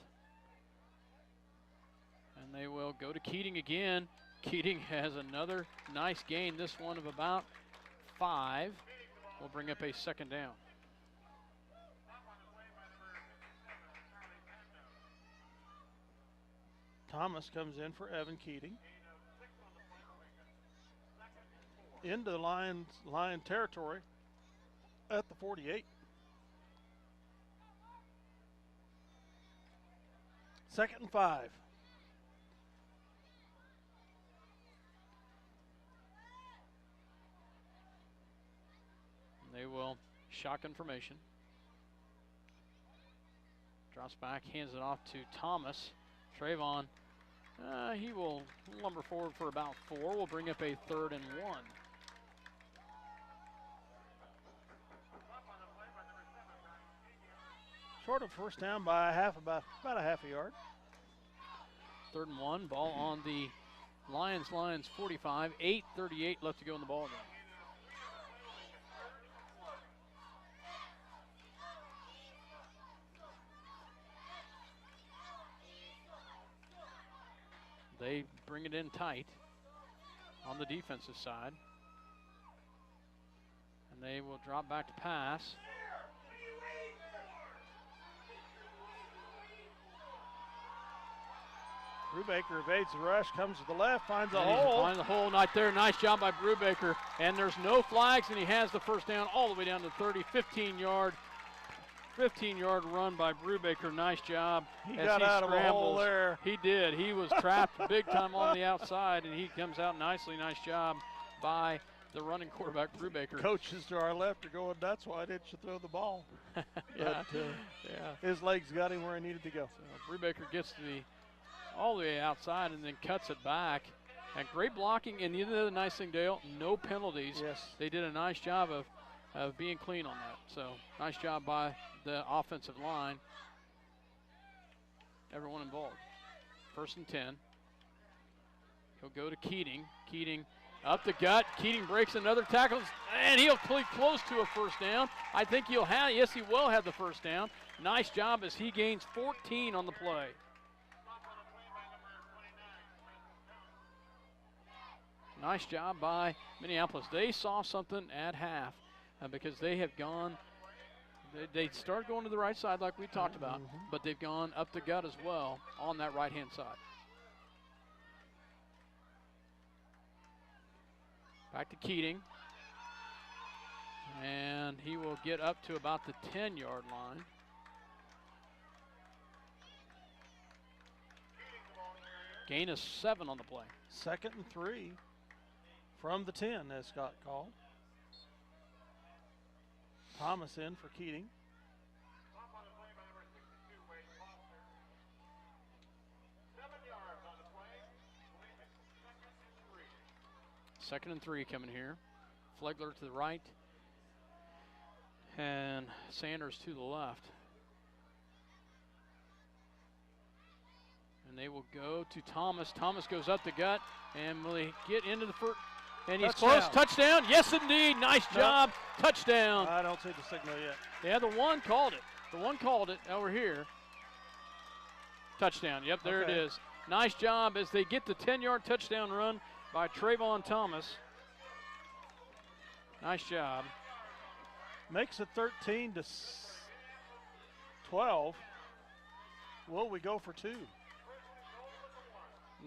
And they will go to Keating again. Keating has another nice gain, this one of about 5. We'll bring up a 2nd down. Thomas comes in for Evan Keating. Into the Lion territory at the 48. 2nd and 5. They will shotgun formation. Drops back, hands it off to Thomas. Trayvon, he will lumber forward for about 4. We'll bring up a 3rd and 1. Short of 1st down by about a half a yard. 3rd and 1. Ball on the Lions 45. 8:38 left to go in the ball game. They bring it in tight on the defensive side. And they will drop back to pass. Brubaker evades the rush, comes to the left, finds a hole. Finds the hole right there. Nice job by Brubaker. And there's no flags, and he has the 1st down all the way down to 30. 15-yard run by Brubaker. Nice job. He got out of a hole there. He did. He was trapped big time on the outside, and he comes out nicely. Nice job by the running quarterback, Brubaker. Coaches to our left are going, that's why didn't you throw the ball? Yeah. His legs got him where he needed to go. So Brubaker gets all the way outside and then cuts it back. And great blocking. And the other nice thing, Dale, no penalties. Yes. They did a nice job of being clean on that. So nice job by the offensive line. Everyone involved. 1st and 10. He'll go to Keating. Keating up the gut. Keating breaks another tackle, and he'll play close to a 1st down. I think he'll have, yes, he will have the 1st down. Nice job as he gains 14 on the play. Nice job by Minneapolis. They saw something at half because they have gone, they started going to the right side like we talked about, but they've gone up the gut as well on that right-hand side. Back to Keating. And he will get up to about the 10-yard line. Gain of 7 on the play. 2nd and 3 from the 10, as Scott called. Thomas in for Keating. Top on the play by number 62, Wade Foster. 7 yards on the play. Believe it's 2nd and 3. 2nd and 3 coming here. Flegler to the right. And Sanders to the left. And they will go to Thomas. Thomas goes up the gut, and will he get into the first? And he's close. Touchdown. Yes, indeed. Nice job. Touchdown. I don't see the signal yet. Yeah, the one called it. The one called it over here. Touchdown. Yep, there it is. Nice job as they get the 10-yard touchdown run by Trayvon Thomas. Nice job. Makes it 13 to 12. Will we go for 2? And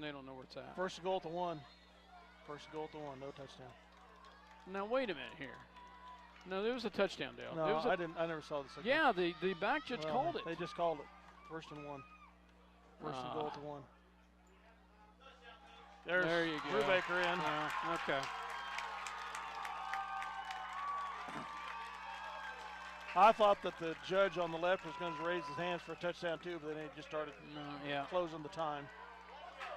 they don't know where it's at. First goal to 1. First goal to 1. No touchdown. Now wait a minute here. No, there was a touchdown, Dale. No, there was I never saw the signal. Yeah, the back judge called it. They just called it. 1st and 1. First and goal to 1. There you go. Brubaker in. Okay. I thought that the judge on the left was going to raise his hands for a touchdown too, but then he just started closing the time.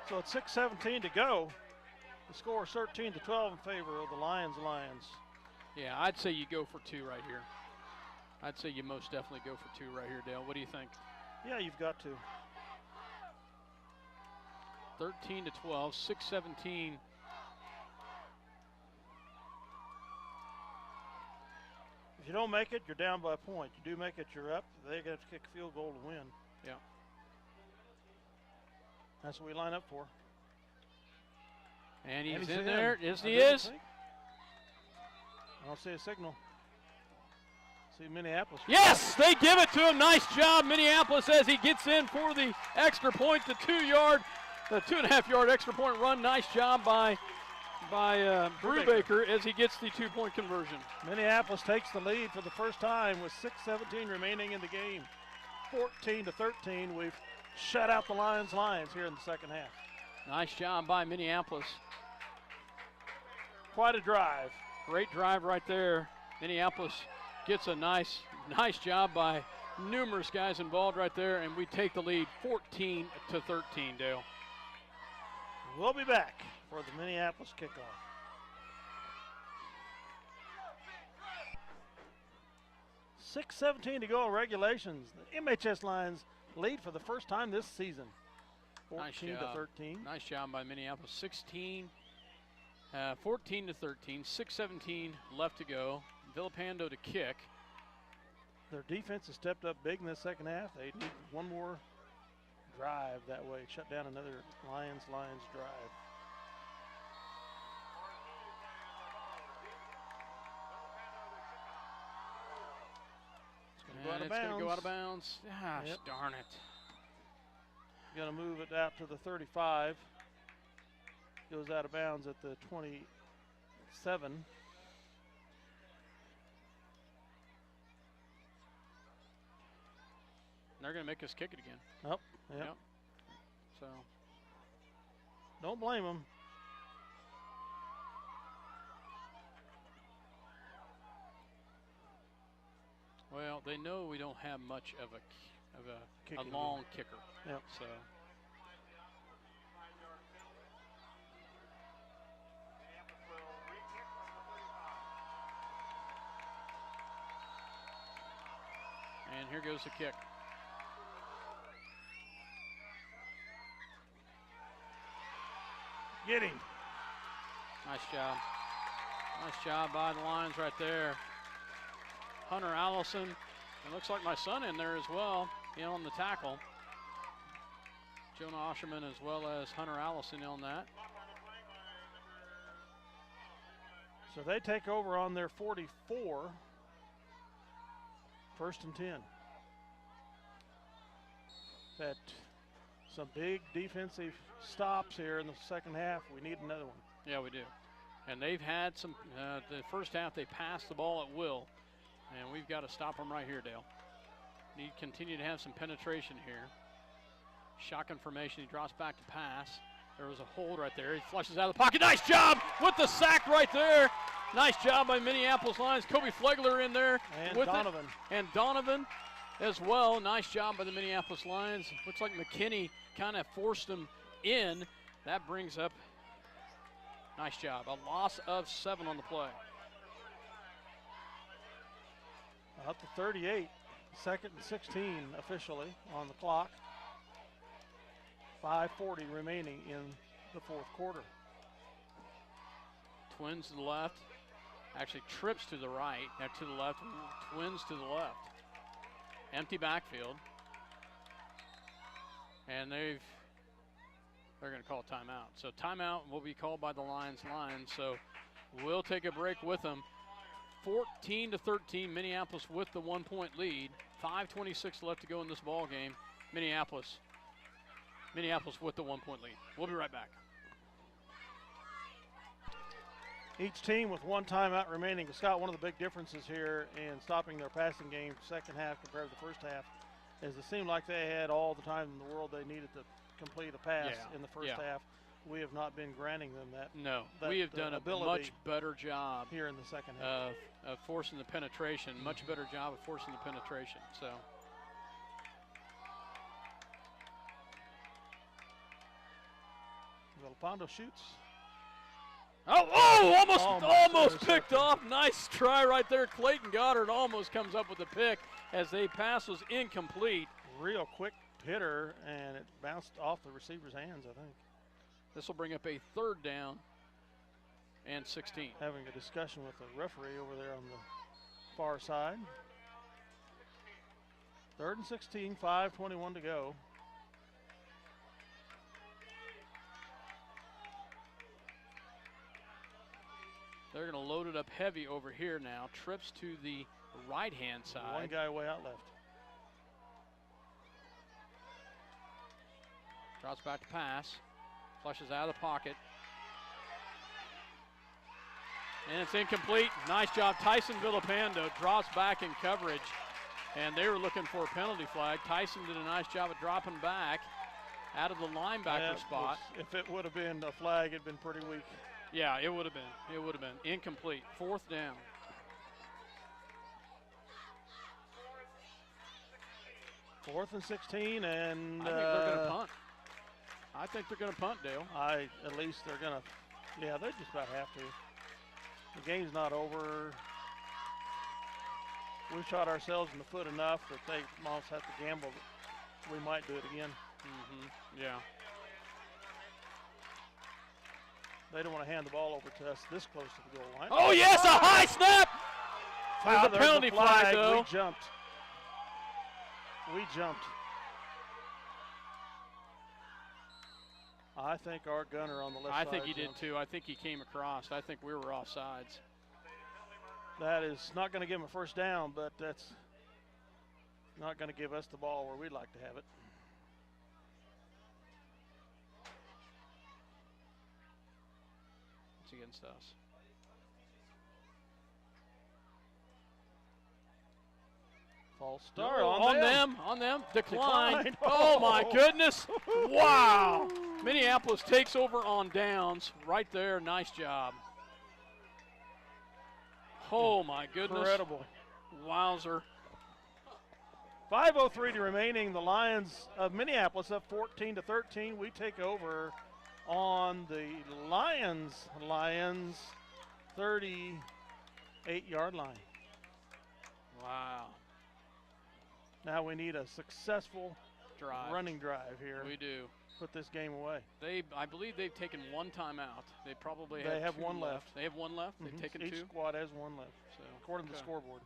So it's 6:17 to go. The score is 13 to 12 in favor of the Lions. Yeah, I'd say you go for 2 right here. I'd say you most definitely go for 2 right here, Dale. What do you think? Yeah, you've got to. 13 to 12, 6:17. If you don't make it, you're down by a point. You do make it, you're up. They're going to have to kick a field goal to win. Yeah. That's what we line up for. And he's in there. Yes, he is. I don't see a signal. See Minneapolis. Yes, they give it to him. Nice job, Minneapolis, as he gets in for the extra point, the 2.5-yard extra point run. Nice job by Brubaker as he gets the 2-point conversion. Minneapolis takes the lead for the first time with 6:17 remaining in the game. 14 to 13. We've shut out the Lions here in the second half. Nice job by Minneapolis. Quite a drive. Great drive right there. Minneapolis gets a nice job by numerous guys involved right there, and we take the lead 14 to 13, Dale. We'll be back for the Minneapolis kickoff. $6:17 to go in regulations. The MHS Lions lead for the first time this season. 14 to 13. Nice job by Minneapolis. 14 to 13. 6:17 left to go. Villapando to kick. Their defense has stepped up big in the second half. They need one more drive that way. Shut down another Lions drive. It's going to go out of bounds. Gosh, darn it. Going to move it out to the 35. Goes out of bounds at the 27. They're going to make us kick it again. Yep. So. Don't blame them. Well, they know we don't have much of a long kicker. Yep. So. And here goes the kick. Get him. Nice job. Nice job by the Lions right there. Hunter Allison. It looks like my son in there as well, on the tackle. Jonah Osherman as well as Hunter Allison on that. So they take over on their 44. 1st and 10. That some big defensive stops here in the second half. We need another one. Yeah, we do. And they've had some, the first half they passed the ball at will. And we've got to stop them right here, Dale. Need to continue to have some penetration here. Shotgun formation, he drops back to pass. There was a hold right there. He flushes out of the pocket. Nice job with the sack right there. Nice job by Minneapolis Lions. Kobe Flegler in there. And with Donovan. And Donovan as well. Nice job by the Minneapolis Lions. Looks like McKinney kind of forced them in. That brings up, nice job. A loss of 7 on the play. Out to 38. 2nd and 16 officially on the clock. 5:40 remaining in the 4th quarter. Twins to the left. Actually trips to the right, to the left, twins to the left. Empty backfield. And they're going to call timeout. So timeout will be called by the Lions. So we'll take a break with them. 14-13, Minneapolis with the 1-point lead. 5:26 left to go in this ball game. Minneapolis with the 1-point lead. We'll be right back. Each team with 1 timeout remaining. Scott, one of the big differences here in stopping their passing game second half compared to the first half is it seemed like they had all the time in the world they needed to complete a pass in the first half. We have not been granting them that. No, we have done a much better job here in the second half of forcing the penetration. Much better job of forcing the penetration. So. Villapando shoots. Almost picked off. Nice try right there. Clayton Goddard almost comes up with a pick as the pass was incomplete. Real quick hitter, and it bounced off the receiver's hands, I think. This will bring up a 3rd down and 16. Having a discussion with the referee over there on the far side. 3rd and 16, 5:21 to go. They're going to load it up heavy over here now. Trips to the right-hand side. One guy way out left. Drops back to pass. Flushes out of the pocket. And it's incomplete. Nice job. Tyson Villapando drops back in coverage. And they were looking for a penalty flag. Tyson did a nice job of dropping back out of the linebacker spot. If it would have been a flag, it'd been pretty weak. Yeah, it would have been. It would have been incomplete. 4th down. Fourth and 16, and I think they're going to punt. I think they're going to punt, Dale. At least they're going to. Yeah, they just about have to. The game's not over. We've shot ourselves in the foot enough that they almost have to gamble that we might do it again. Yeah. They don't want to hand the ball over to us this close to the goal line. Oh, yes, a high snap. There's a penalty flag, though. We jumped. I think our gunner on the left side. I think he did, too. I think he came across. I think we were offsides. That is not going to give him a first down, but that's not going to give us the ball where we'd like to have it. Against us. False start on them. Decline. Oh my goodness. Wow. Minneapolis takes over on downs right there. Nice job. Oh my goodness. Incredible. Wowzer. 5:03 remaining. The Lions of Minneapolis up 14-13. We take over on the Lions 38-yard line. Wow. Now we need a successful running drive here. We do. Put this game away. I believe they've taken 1 timeout. They probably have 2 one left. They have 1 left? They've taken 2? Each squad has 1 left, so according to the scoreboard.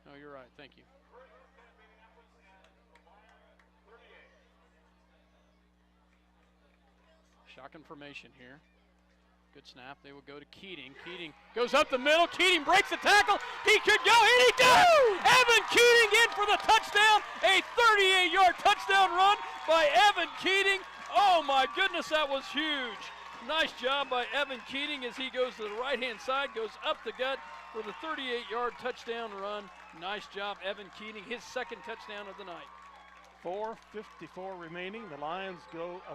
No, you're right. Thank you. Shotgun formation here. Good snap. They will go to Keating. Keating goes up the middle. Keating breaks the tackle. He could go, and he does! Evan Keating in for the touchdown. A 38-yard touchdown run by Evan Keating. Oh, my goodness, that was huge. Nice job by Evan Keating as he goes to the right-hand side, goes up the gut for the 38-yard touchdown run. Nice job, Evan Keating, his second touchdown of the night. 4:54 remaining. The Lions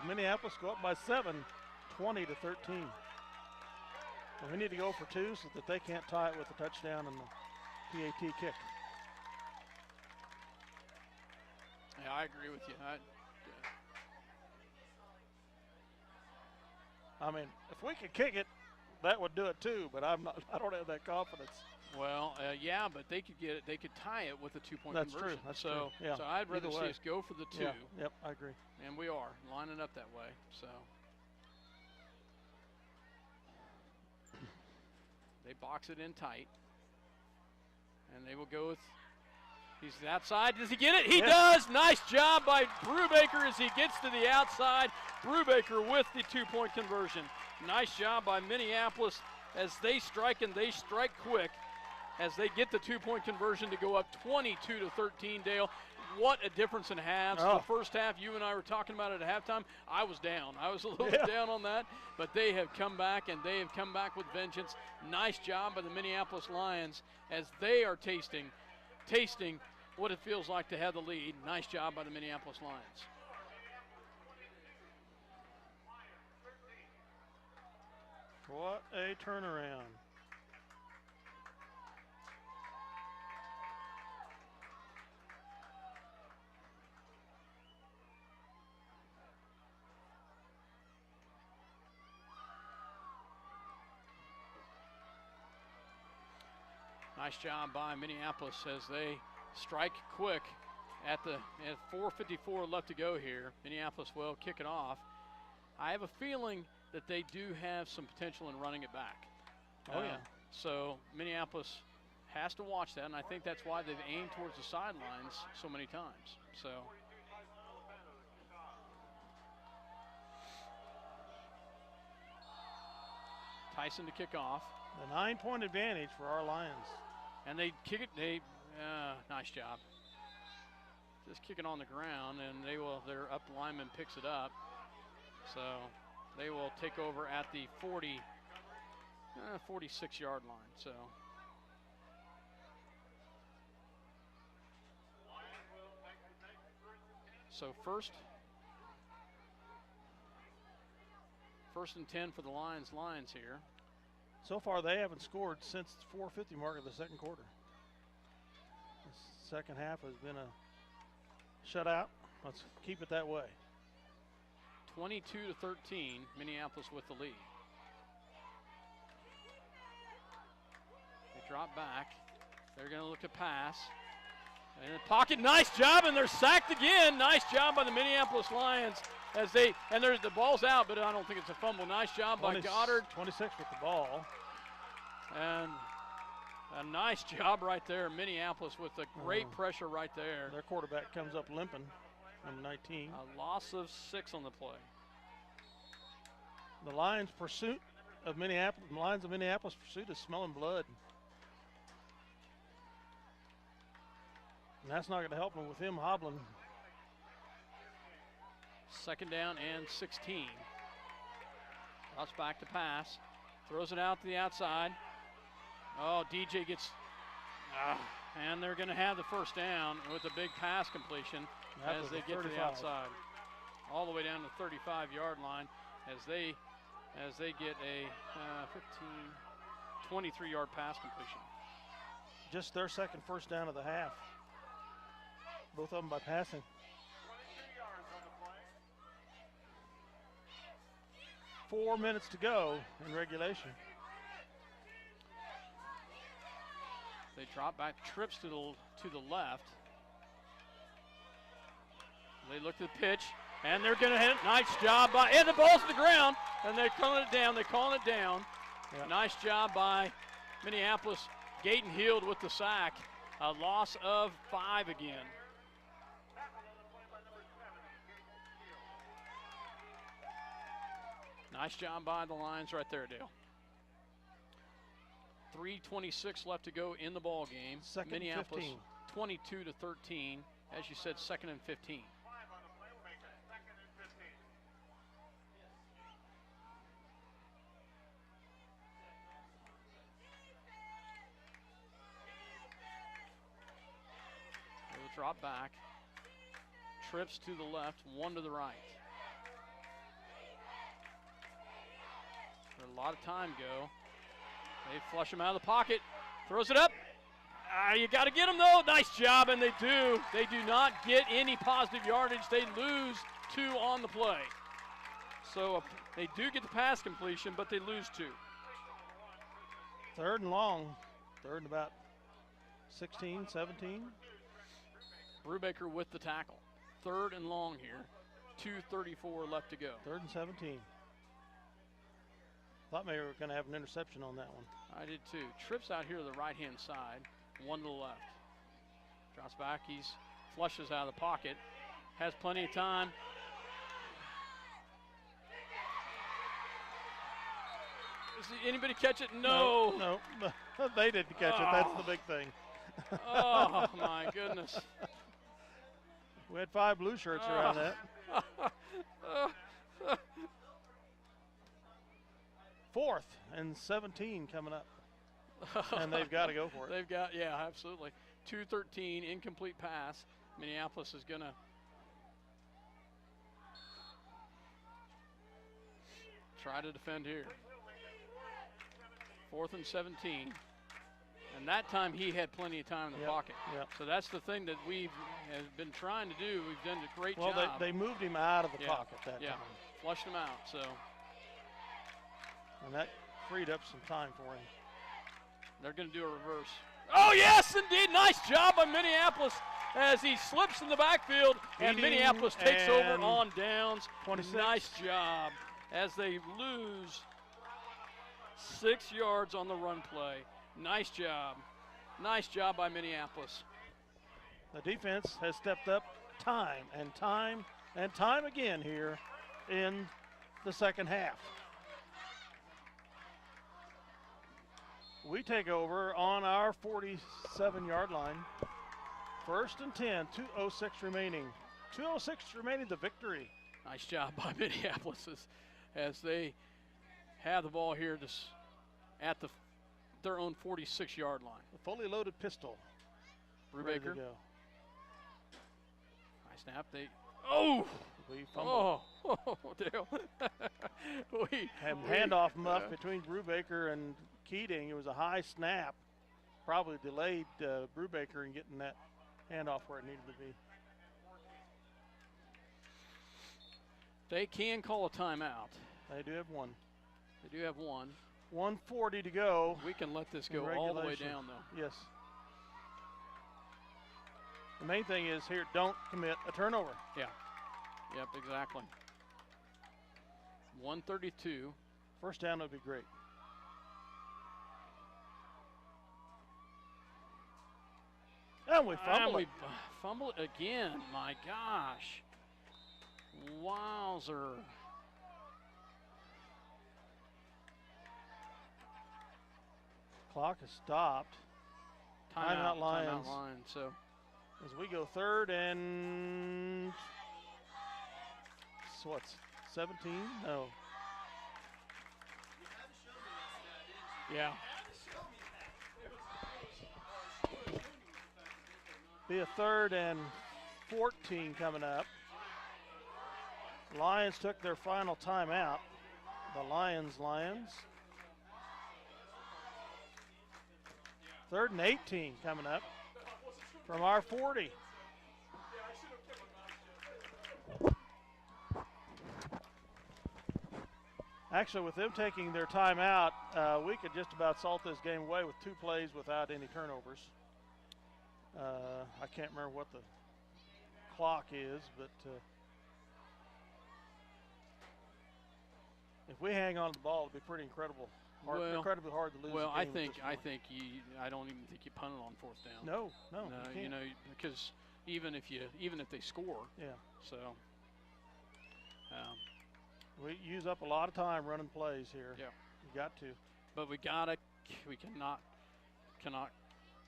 Minneapolis go up by 7, 20-13. And we need to go for 2 so that they can't tie it with the touchdown and the PAT kick. Yeah, I agree with you. I mean, if we could kick it, that would do it too. But I don't have that confidence. Well, yeah, but they could get it. They could tie it with a 2-point That's conversion. True. That's so, true. Yeah. So I'd rather Either see way. us go for the 2. Yeah. Yep, I agree. And we are lining up that way. So they box it in tight, and they will go with. He's outside. Does he get it? He does. Nice job by Brubaker as he gets to the outside. Brubaker with the 2-point conversion. Nice job by Minneapolis as they strike, and they strike quick as they get the 2-point conversion to go up 22-13, Dale. What a difference in halves. Oh. The first half, you and I were talking about it at halftime. I was down. I was a little down on that, but they have come back, and they have come back with vengeance. Nice job by the Minneapolis Lions as they are tasting what it feels like to have the lead. Nice job by the Minneapolis Lions. What a turnaround. Nice job by Minneapolis as they strike quick at 4:54 left to go here. Minneapolis will kick it off. I have a feeling that they do have some potential in running it back. Oh, yeah. So Minneapolis has to watch that, and I think that's why they've aimed towards the sidelines so many times. So Tyson to kick off. The 9-point advantage for our Lions. And they kick it. Nice job. Just kicking on the ground, and their up lineman picks it up. So they will take over at the 46-yard line. So first and 10 for the Lions here. So far, they haven't scored since the 4:50 mark of the second quarter. The second half has been a shutout. Let's keep it that way. 22-13, Minneapolis with the lead. They drop back. They're going to look to pass. In the pocket, nice job, and they're sacked again. Nice job by the Minneapolis Lions the ball's out, but I don't think it's a fumble. Nice job by Goddard. 26 with the ball. And a nice job right there, Minneapolis with the great pressure right there. Their quarterback comes up limping, number 19. A loss of 6 on the play. The Lions' pursuit of Minneapolis pursuit is smelling blood. And that's not going to help them with him hobbling. Second down and 16. Routes back to pass. Throws it out to the outside. Oh, DJ gets, and they're going to have the first down with a big pass completion as they get to the outside. All the way down to the 35-yard line as they get a 23-yard pass completion. Just their second first down of the half. Both of them by passing. 4 minutes to go in regulation. They drop back, trips to the left. They look at the pitch, and they're going to hit it. Nice job and the ball's to the ground, and they're calling it down. Yep. Nice job by Minneapolis. Gaten Hield with the sack. A loss of 5 again. Nice job by the Lions right there, Dale. 3:26 left to go in the ball game. Second and Minneapolis 15. 22-13. As you said, 2nd and 15. 5 on the play will make it 2nd and 15. They'll drop back. Trips to the left, one to the right. Let a lot of time go. They flush him out of the pocket. Throws it up. You got to get them, though. Nice job, and they do. They do not get any positive yardage. They lose 2 on the play. So they do get the pass completion, but they lose 2. 3rd and long. 3rd and about 16, 17. Brubaker with the tackle. 3rd and long here. 2:34 left to go. 3rd and 17. Thought maybe we were going to have an interception on that one. I did too. Trips out here to the right-hand side, one to the left. Drops back, he's flushes out of the pocket, has plenty of time. Does anybody catch it? No. No, they didn't catch it. That's the big thing. Oh, my goodness. We had 5 blue shirts around that. 4th and 17 coming up. And they've got to go for it. They've got, yeah, absolutely. 2:13, incomplete pass. Minneapolis is going to try to defend here. 4th and 17. And that time he had plenty of time in the pocket. Yep. So that's the thing that we've been trying to do. We've done a great job. Well, they moved him out of the pocket that time. Flushed him out. So. And that freed up some time for him. They're going to do a reverse. Oh, yes, indeed. Nice job by Minneapolis as he slips in the backfield, and Minneapolis takes over on downs. 26. Nice job as they lose 6 yards on the run play. Nice job. Nice job by Minneapolis. The defense has stepped up time and time and time again here in the second half. We take over on our 47-yard line. 1st and 10, 2:06 remaining. 2:06 remaining, the victory. Nice job by Minneapolis as they have the ball here at their own 46-yard line. A fully loaded pistol. Brubaker. Go. Nice snap. We fumbled. Dale. We handoff muff between Brubaker and Keating. It was a high snap. Probably delayed Brubaker in getting that handoff where it needed to be. They can call a timeout. They do have one. They do have one. 1:40 to go. We can let this go all the way down, though. Yes. The main thing is here, don't commit a turnover. Yeah. Yep, exactly. 1:32. First down would be great. And we fumble it. Fumble it again. My gosh. Wowzer. Clock is stopped. Timeout Lions. Timeout line. So as we go 3rd and what's 17? No. yeah. Be a 3rd and 14 coming up. Lions took their final timeout. The Lions. 3rd and 18 coming up from our 40. Actually, with them taking their timeout, we could just about salt this game away with 2 plays without any turnovers. I can't remember what the clock is, but if we hang on to the ball, it'll be pretty incredible. Incredibly hard to lose. Well, the I game think I don't even think you punt it on 4th down. No, you know, because even if they score. Yeah. So. We use up a lot of time running plays here. Yeah. You got to. But we cannot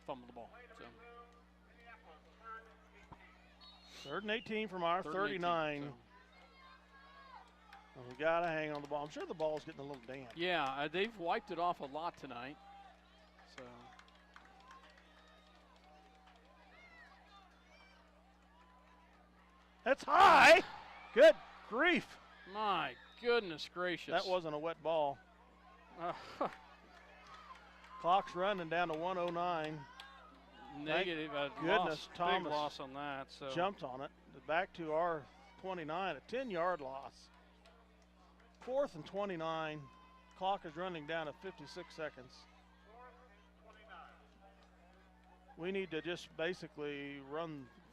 fumble the ball. So. 3rd and 18 from our 3rd and 18, 39. so. And we got to hang on the ball. I'm sure the ball's getting a little damp. Yeah, they've wiped it off a lot tonight. So. That's high. Good grief. My goodness gracious. That wasn't a wet ball. Clock's running down to 109. Negative. Goodness, Thomas big loss on that. So. Jumped on it. Back to our 29, a 10-yard loss. 4th and 29. Clock is running down to 56 seconds. We need to just basically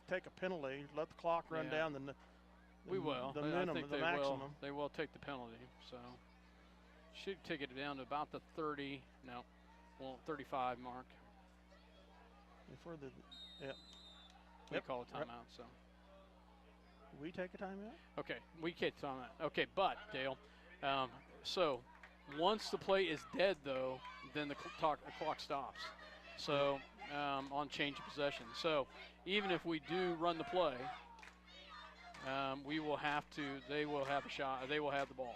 take a penalty, let the clock run down we will. The I minimum, think the they maximum. will. They will take the penalty. So should take it down to about the 30. No, well, 35 mark. Before the, yeah. We call a timeout. So. We take a timeout? Okay, we can't timeout. Okay, but Dale, so once the play is dead, though, then the clock stops. So on change of possession. So even if we do run the play, we will have to. They will have a shot. They will have the ball.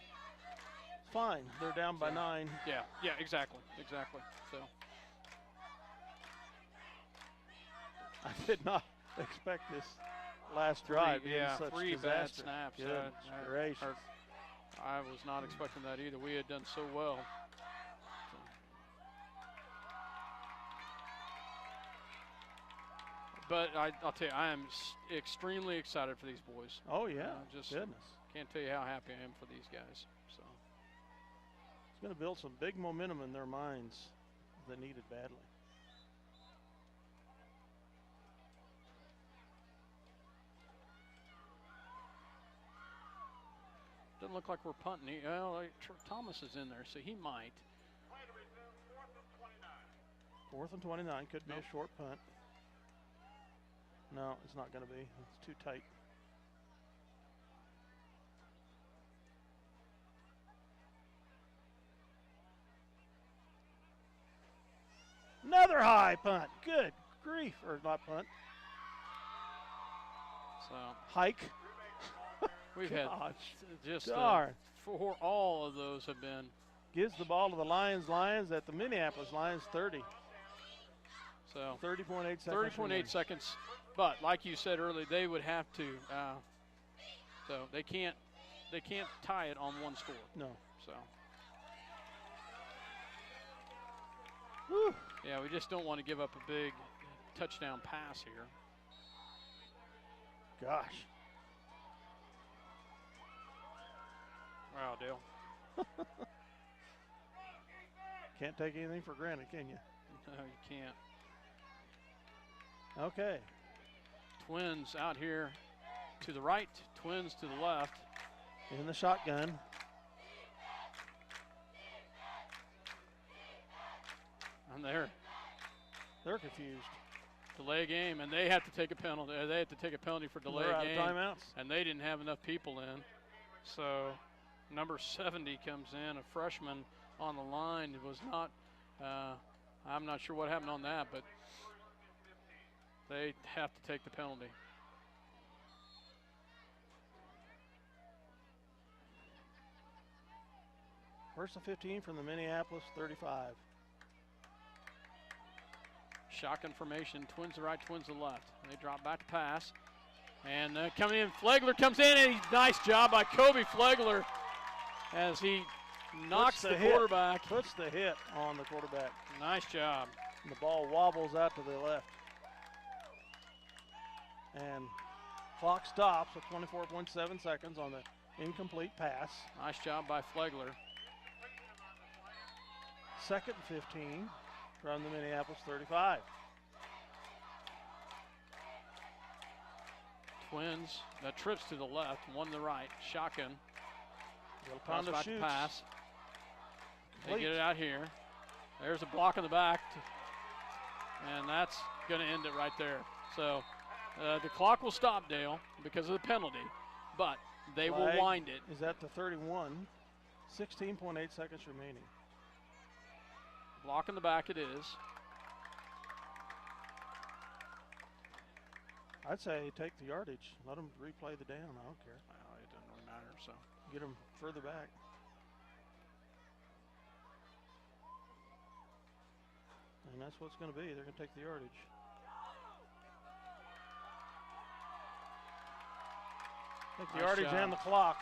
Fine. They're down by 9. Yeah. Yeah. Exactly. So. I did not expect this last drive being such three disaster. bad snaps. Goodness gracious. I was not expecting that either. We had done so well. But I'll tell you, I am extremely excited for these boys. Oh, yeah. Just goodness. Can't tell you how happy I am for these guys. So it's going to build some big momentum in their minds that need it badly. Doesn't look like we're punting. Thomas is in there, so he might. 4th and 29 could be a short punt. No, it's not going to be. It's too tight. Another high punt. Good grief. Or not punt. So hike. We've had just for all of those have been. Gives the ball to the Lyons at the Minneapolis Lions 30. So 30.8 seconds. 30.8 seconds. But like you said earlier, they would have to. So they can't tie it on one score. No. So. Whew. Yeah, we just don't want to give up a big touchdown pass here. Gosh. Wow, Dale. Can't take anything for granted, can you? No, you can't. Okay. Twins out here to the right, Twins to the left. In the shotgun. And they're confused. Delay game, and they have to take a penalty. They have to take a penalty for delay They're out game. of timeouts. And they didn't have enough people in. So number 70 comes in, a freshman on the line. It was not, I'm not sure what happened on that, but they have to take the penalty. First and 15 from the Minneapolis 35. Shotgun formation, Twins to right, Twins to left. They drop back to pass. And coming in, Flegler comes in, and nice job by Kobe Flegler as he knocks the quarterback. Puts the hit on the quarterback. Nice job. And the ball wobbles out to the left. And clock stops at 24.7 seconds on the incomplete pass. Nice job by Flegler. 2nd and 15 from the Minneapolis 35. Twins, trips to the left, one to the right. Shotgun. Cross back to pass. They get it out here. There's a block in the back. And that's going to end it right there. So the clock will stop, Dale, because of the penalty. But They Flag will wind it. is at the 31. 16.8 seconds remaining. Block in the back it is. I'd say take the yardage. Let them replay the down. I don't care. Well, it doesn't really matter, so. Get them further back. And that's what it's going to be. They're going to take the yardage. Take the Nice yardage job. and the clock.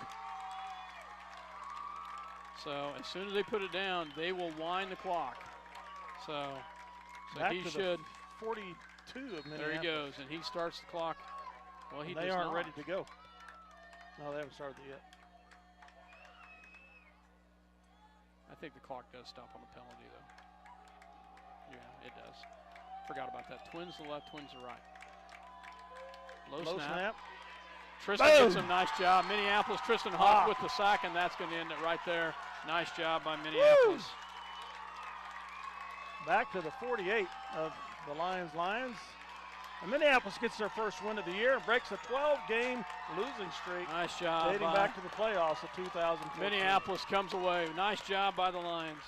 So as soon as they put it down, they will wind the clock. So Back he to should. the 42 of Minneapolis. There he goes, and he starts the clock. Well, he They does aren't not. ready to go. No, they haven't started it yet. I think the clock does stop on the penalty, though. Yeah, it does. Forgot about that. Twins to the left, twins to the right. Low snap. Tristan Boom. gets a nice job. Minneapolis, Tristan Huff with the sack, and that's going to end it right there. Nice job by Minneapolis. Back to the 48 of the Lions. And Minneapolis gets their first win of the year and breaks a 12-game losing streak Nice job. dating back to the playoffs of 2014. Minneapolis comes away. Nice job by the Lions.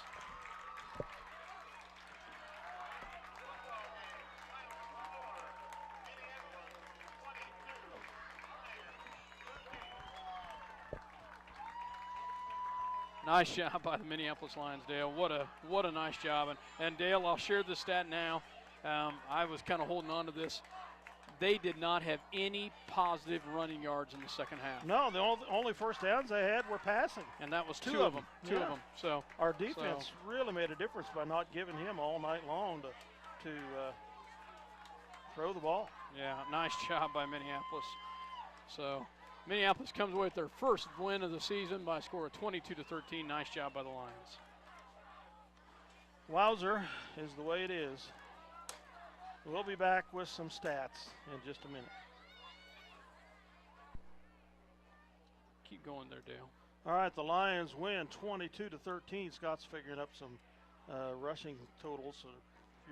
Nice job by the Minneapolis Lions, Dale. What a nice job. And Dale, I'll share this stat now. I was kind of holding on to this. They did not have any positive running yards in the second half. No, the only first downs they had were passing. And that was Two two of of them. them. Two Yeah. of them. So Our defense really made a difference by not giving him all night long to throw the ball. yeah, nice job by Minneapolis. So Minneapolis comes away with their first win of the season by a score of 22-13. Nice job by the Lions. Wowzer is the way it is. We'll be back with some stats in just a minute. Keep going there, Dale. All right, the Lions win 22-13. Scott's figuring up some rushing totals,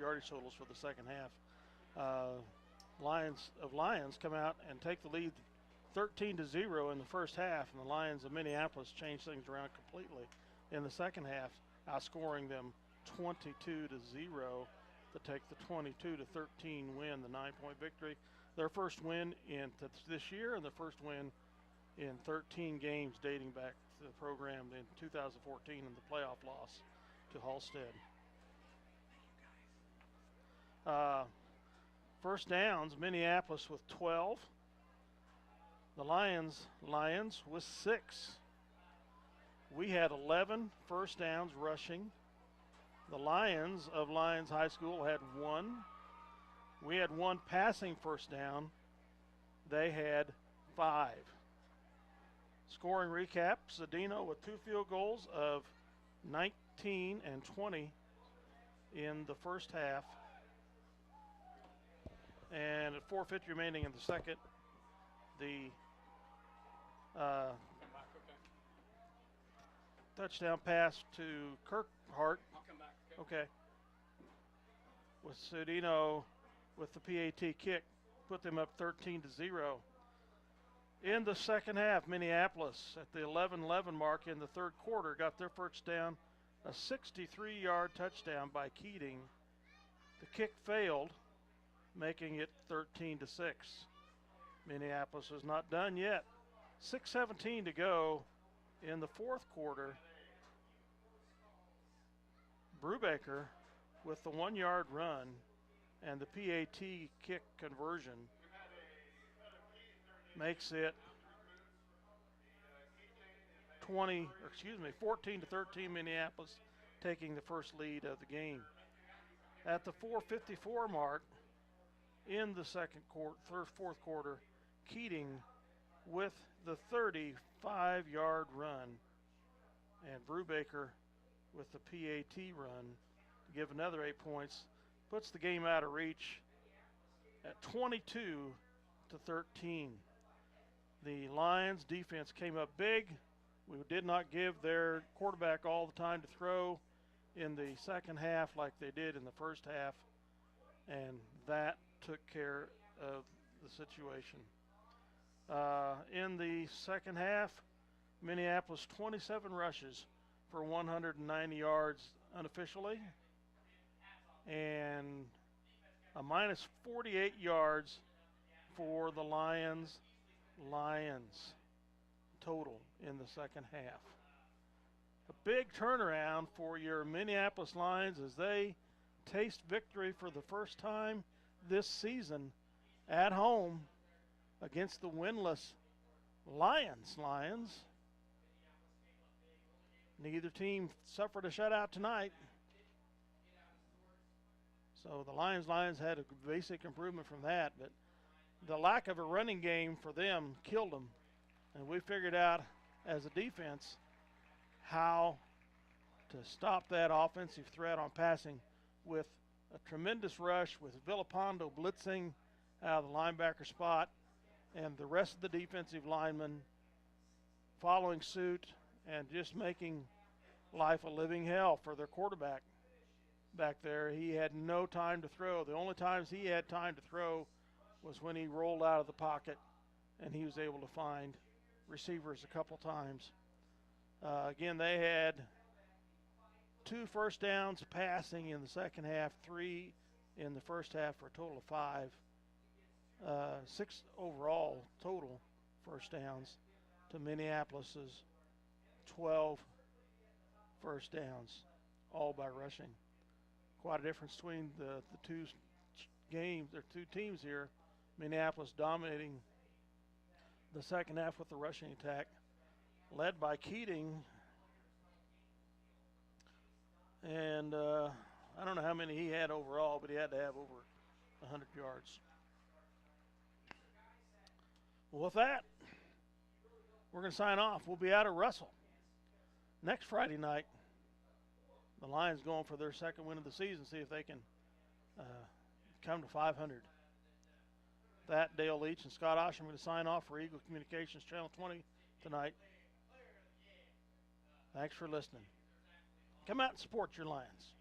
yardage totals for the second half. Lions come out and take the lead 13-0 in the first half, and the Lions of Minneapolis changed things around completely in the second half, outscoring them 22-0 to take the 22-13 win, the 9-point victory. Their first win in this year and the first win in 13 games dating back to the program in 2014 and the playoff loss to Halstead. First downs, Minneapolis with 12. The Lions with 6. We had 11 first downs rushing. The Lions of Lyons High School had 1. We had 1 passing first down. They had 5. Scoring recap, Cedino with 2 field goals of 19 and 20 in the first half. And at 4:50 remaining in the second, the touchdown pass to Kirkhart. I'll come back. Okay. With Cedino with the PAT kick, put them up 13-0. In the second half, Minneapolis at the 11-11 mark in the third quarter got their first down, a 63-yard touchdown by Keating. The kick failed, making it 13-6. Minneapolis is not done yet. 6:17 to go in the fourth quarter. Brubaker with the 1-yard run and the PAT kick conversion makes it 14-13 Minneapolis, taking the first lead of the game. At the 4:54 mark in the fourth quarter, Keating with the 35-yard run and Brubaker with the PAT run to give another 8 points, puts the game out of reach at 22-13. The Lions defense came up big. We did not give their quarterback all the time to throw in the second half like they did in the first half, and that took care of the situation. In the second half, Minneapolis 27 rushes for 190 yards unofficially, and a minus 48 yards for the Lyons total in the second half. A big turnaround for your Minneapolis Lions as they taste victory for the first time this season at home against the winless Lyons. Neither team suffered a shutout tonight. So the Lyons had a basic improvement from that, but the lack of a running game for them killed them. And we figured out as a defense how to stop that offensive threat on passing with a tremendous rush with Villapando blitzing out of the linebacker spot and the rest of the defensive linemen following suit and just making life a living hell for their quarterback back there. He had no time to throw. The only times he had time to throw was when he rolled out of the pocket and he was able to find receivers a couple times. Again, they had 2 first downs passing in the second half, 3 in the first half for a total of 5. 6 overall total first downs to Minneapolis's 12 first downs, all by rushing. Quite a difference between the two teams here. Minneapolis dominating the second half with the rushing attack, led by Keating. And I don't know how many he had overall, but he had to have over 100 yards. Well, with that, we're going to sign off. We'll be out of Russell next Friday night. The Lions going for their second win of the season, see if they can come to 500. That, Dale Leach and Scott Osh, I'm going to sign off for Eagle Communications Channel 20 tonight. Thanks for listening. Come out and support your Lions.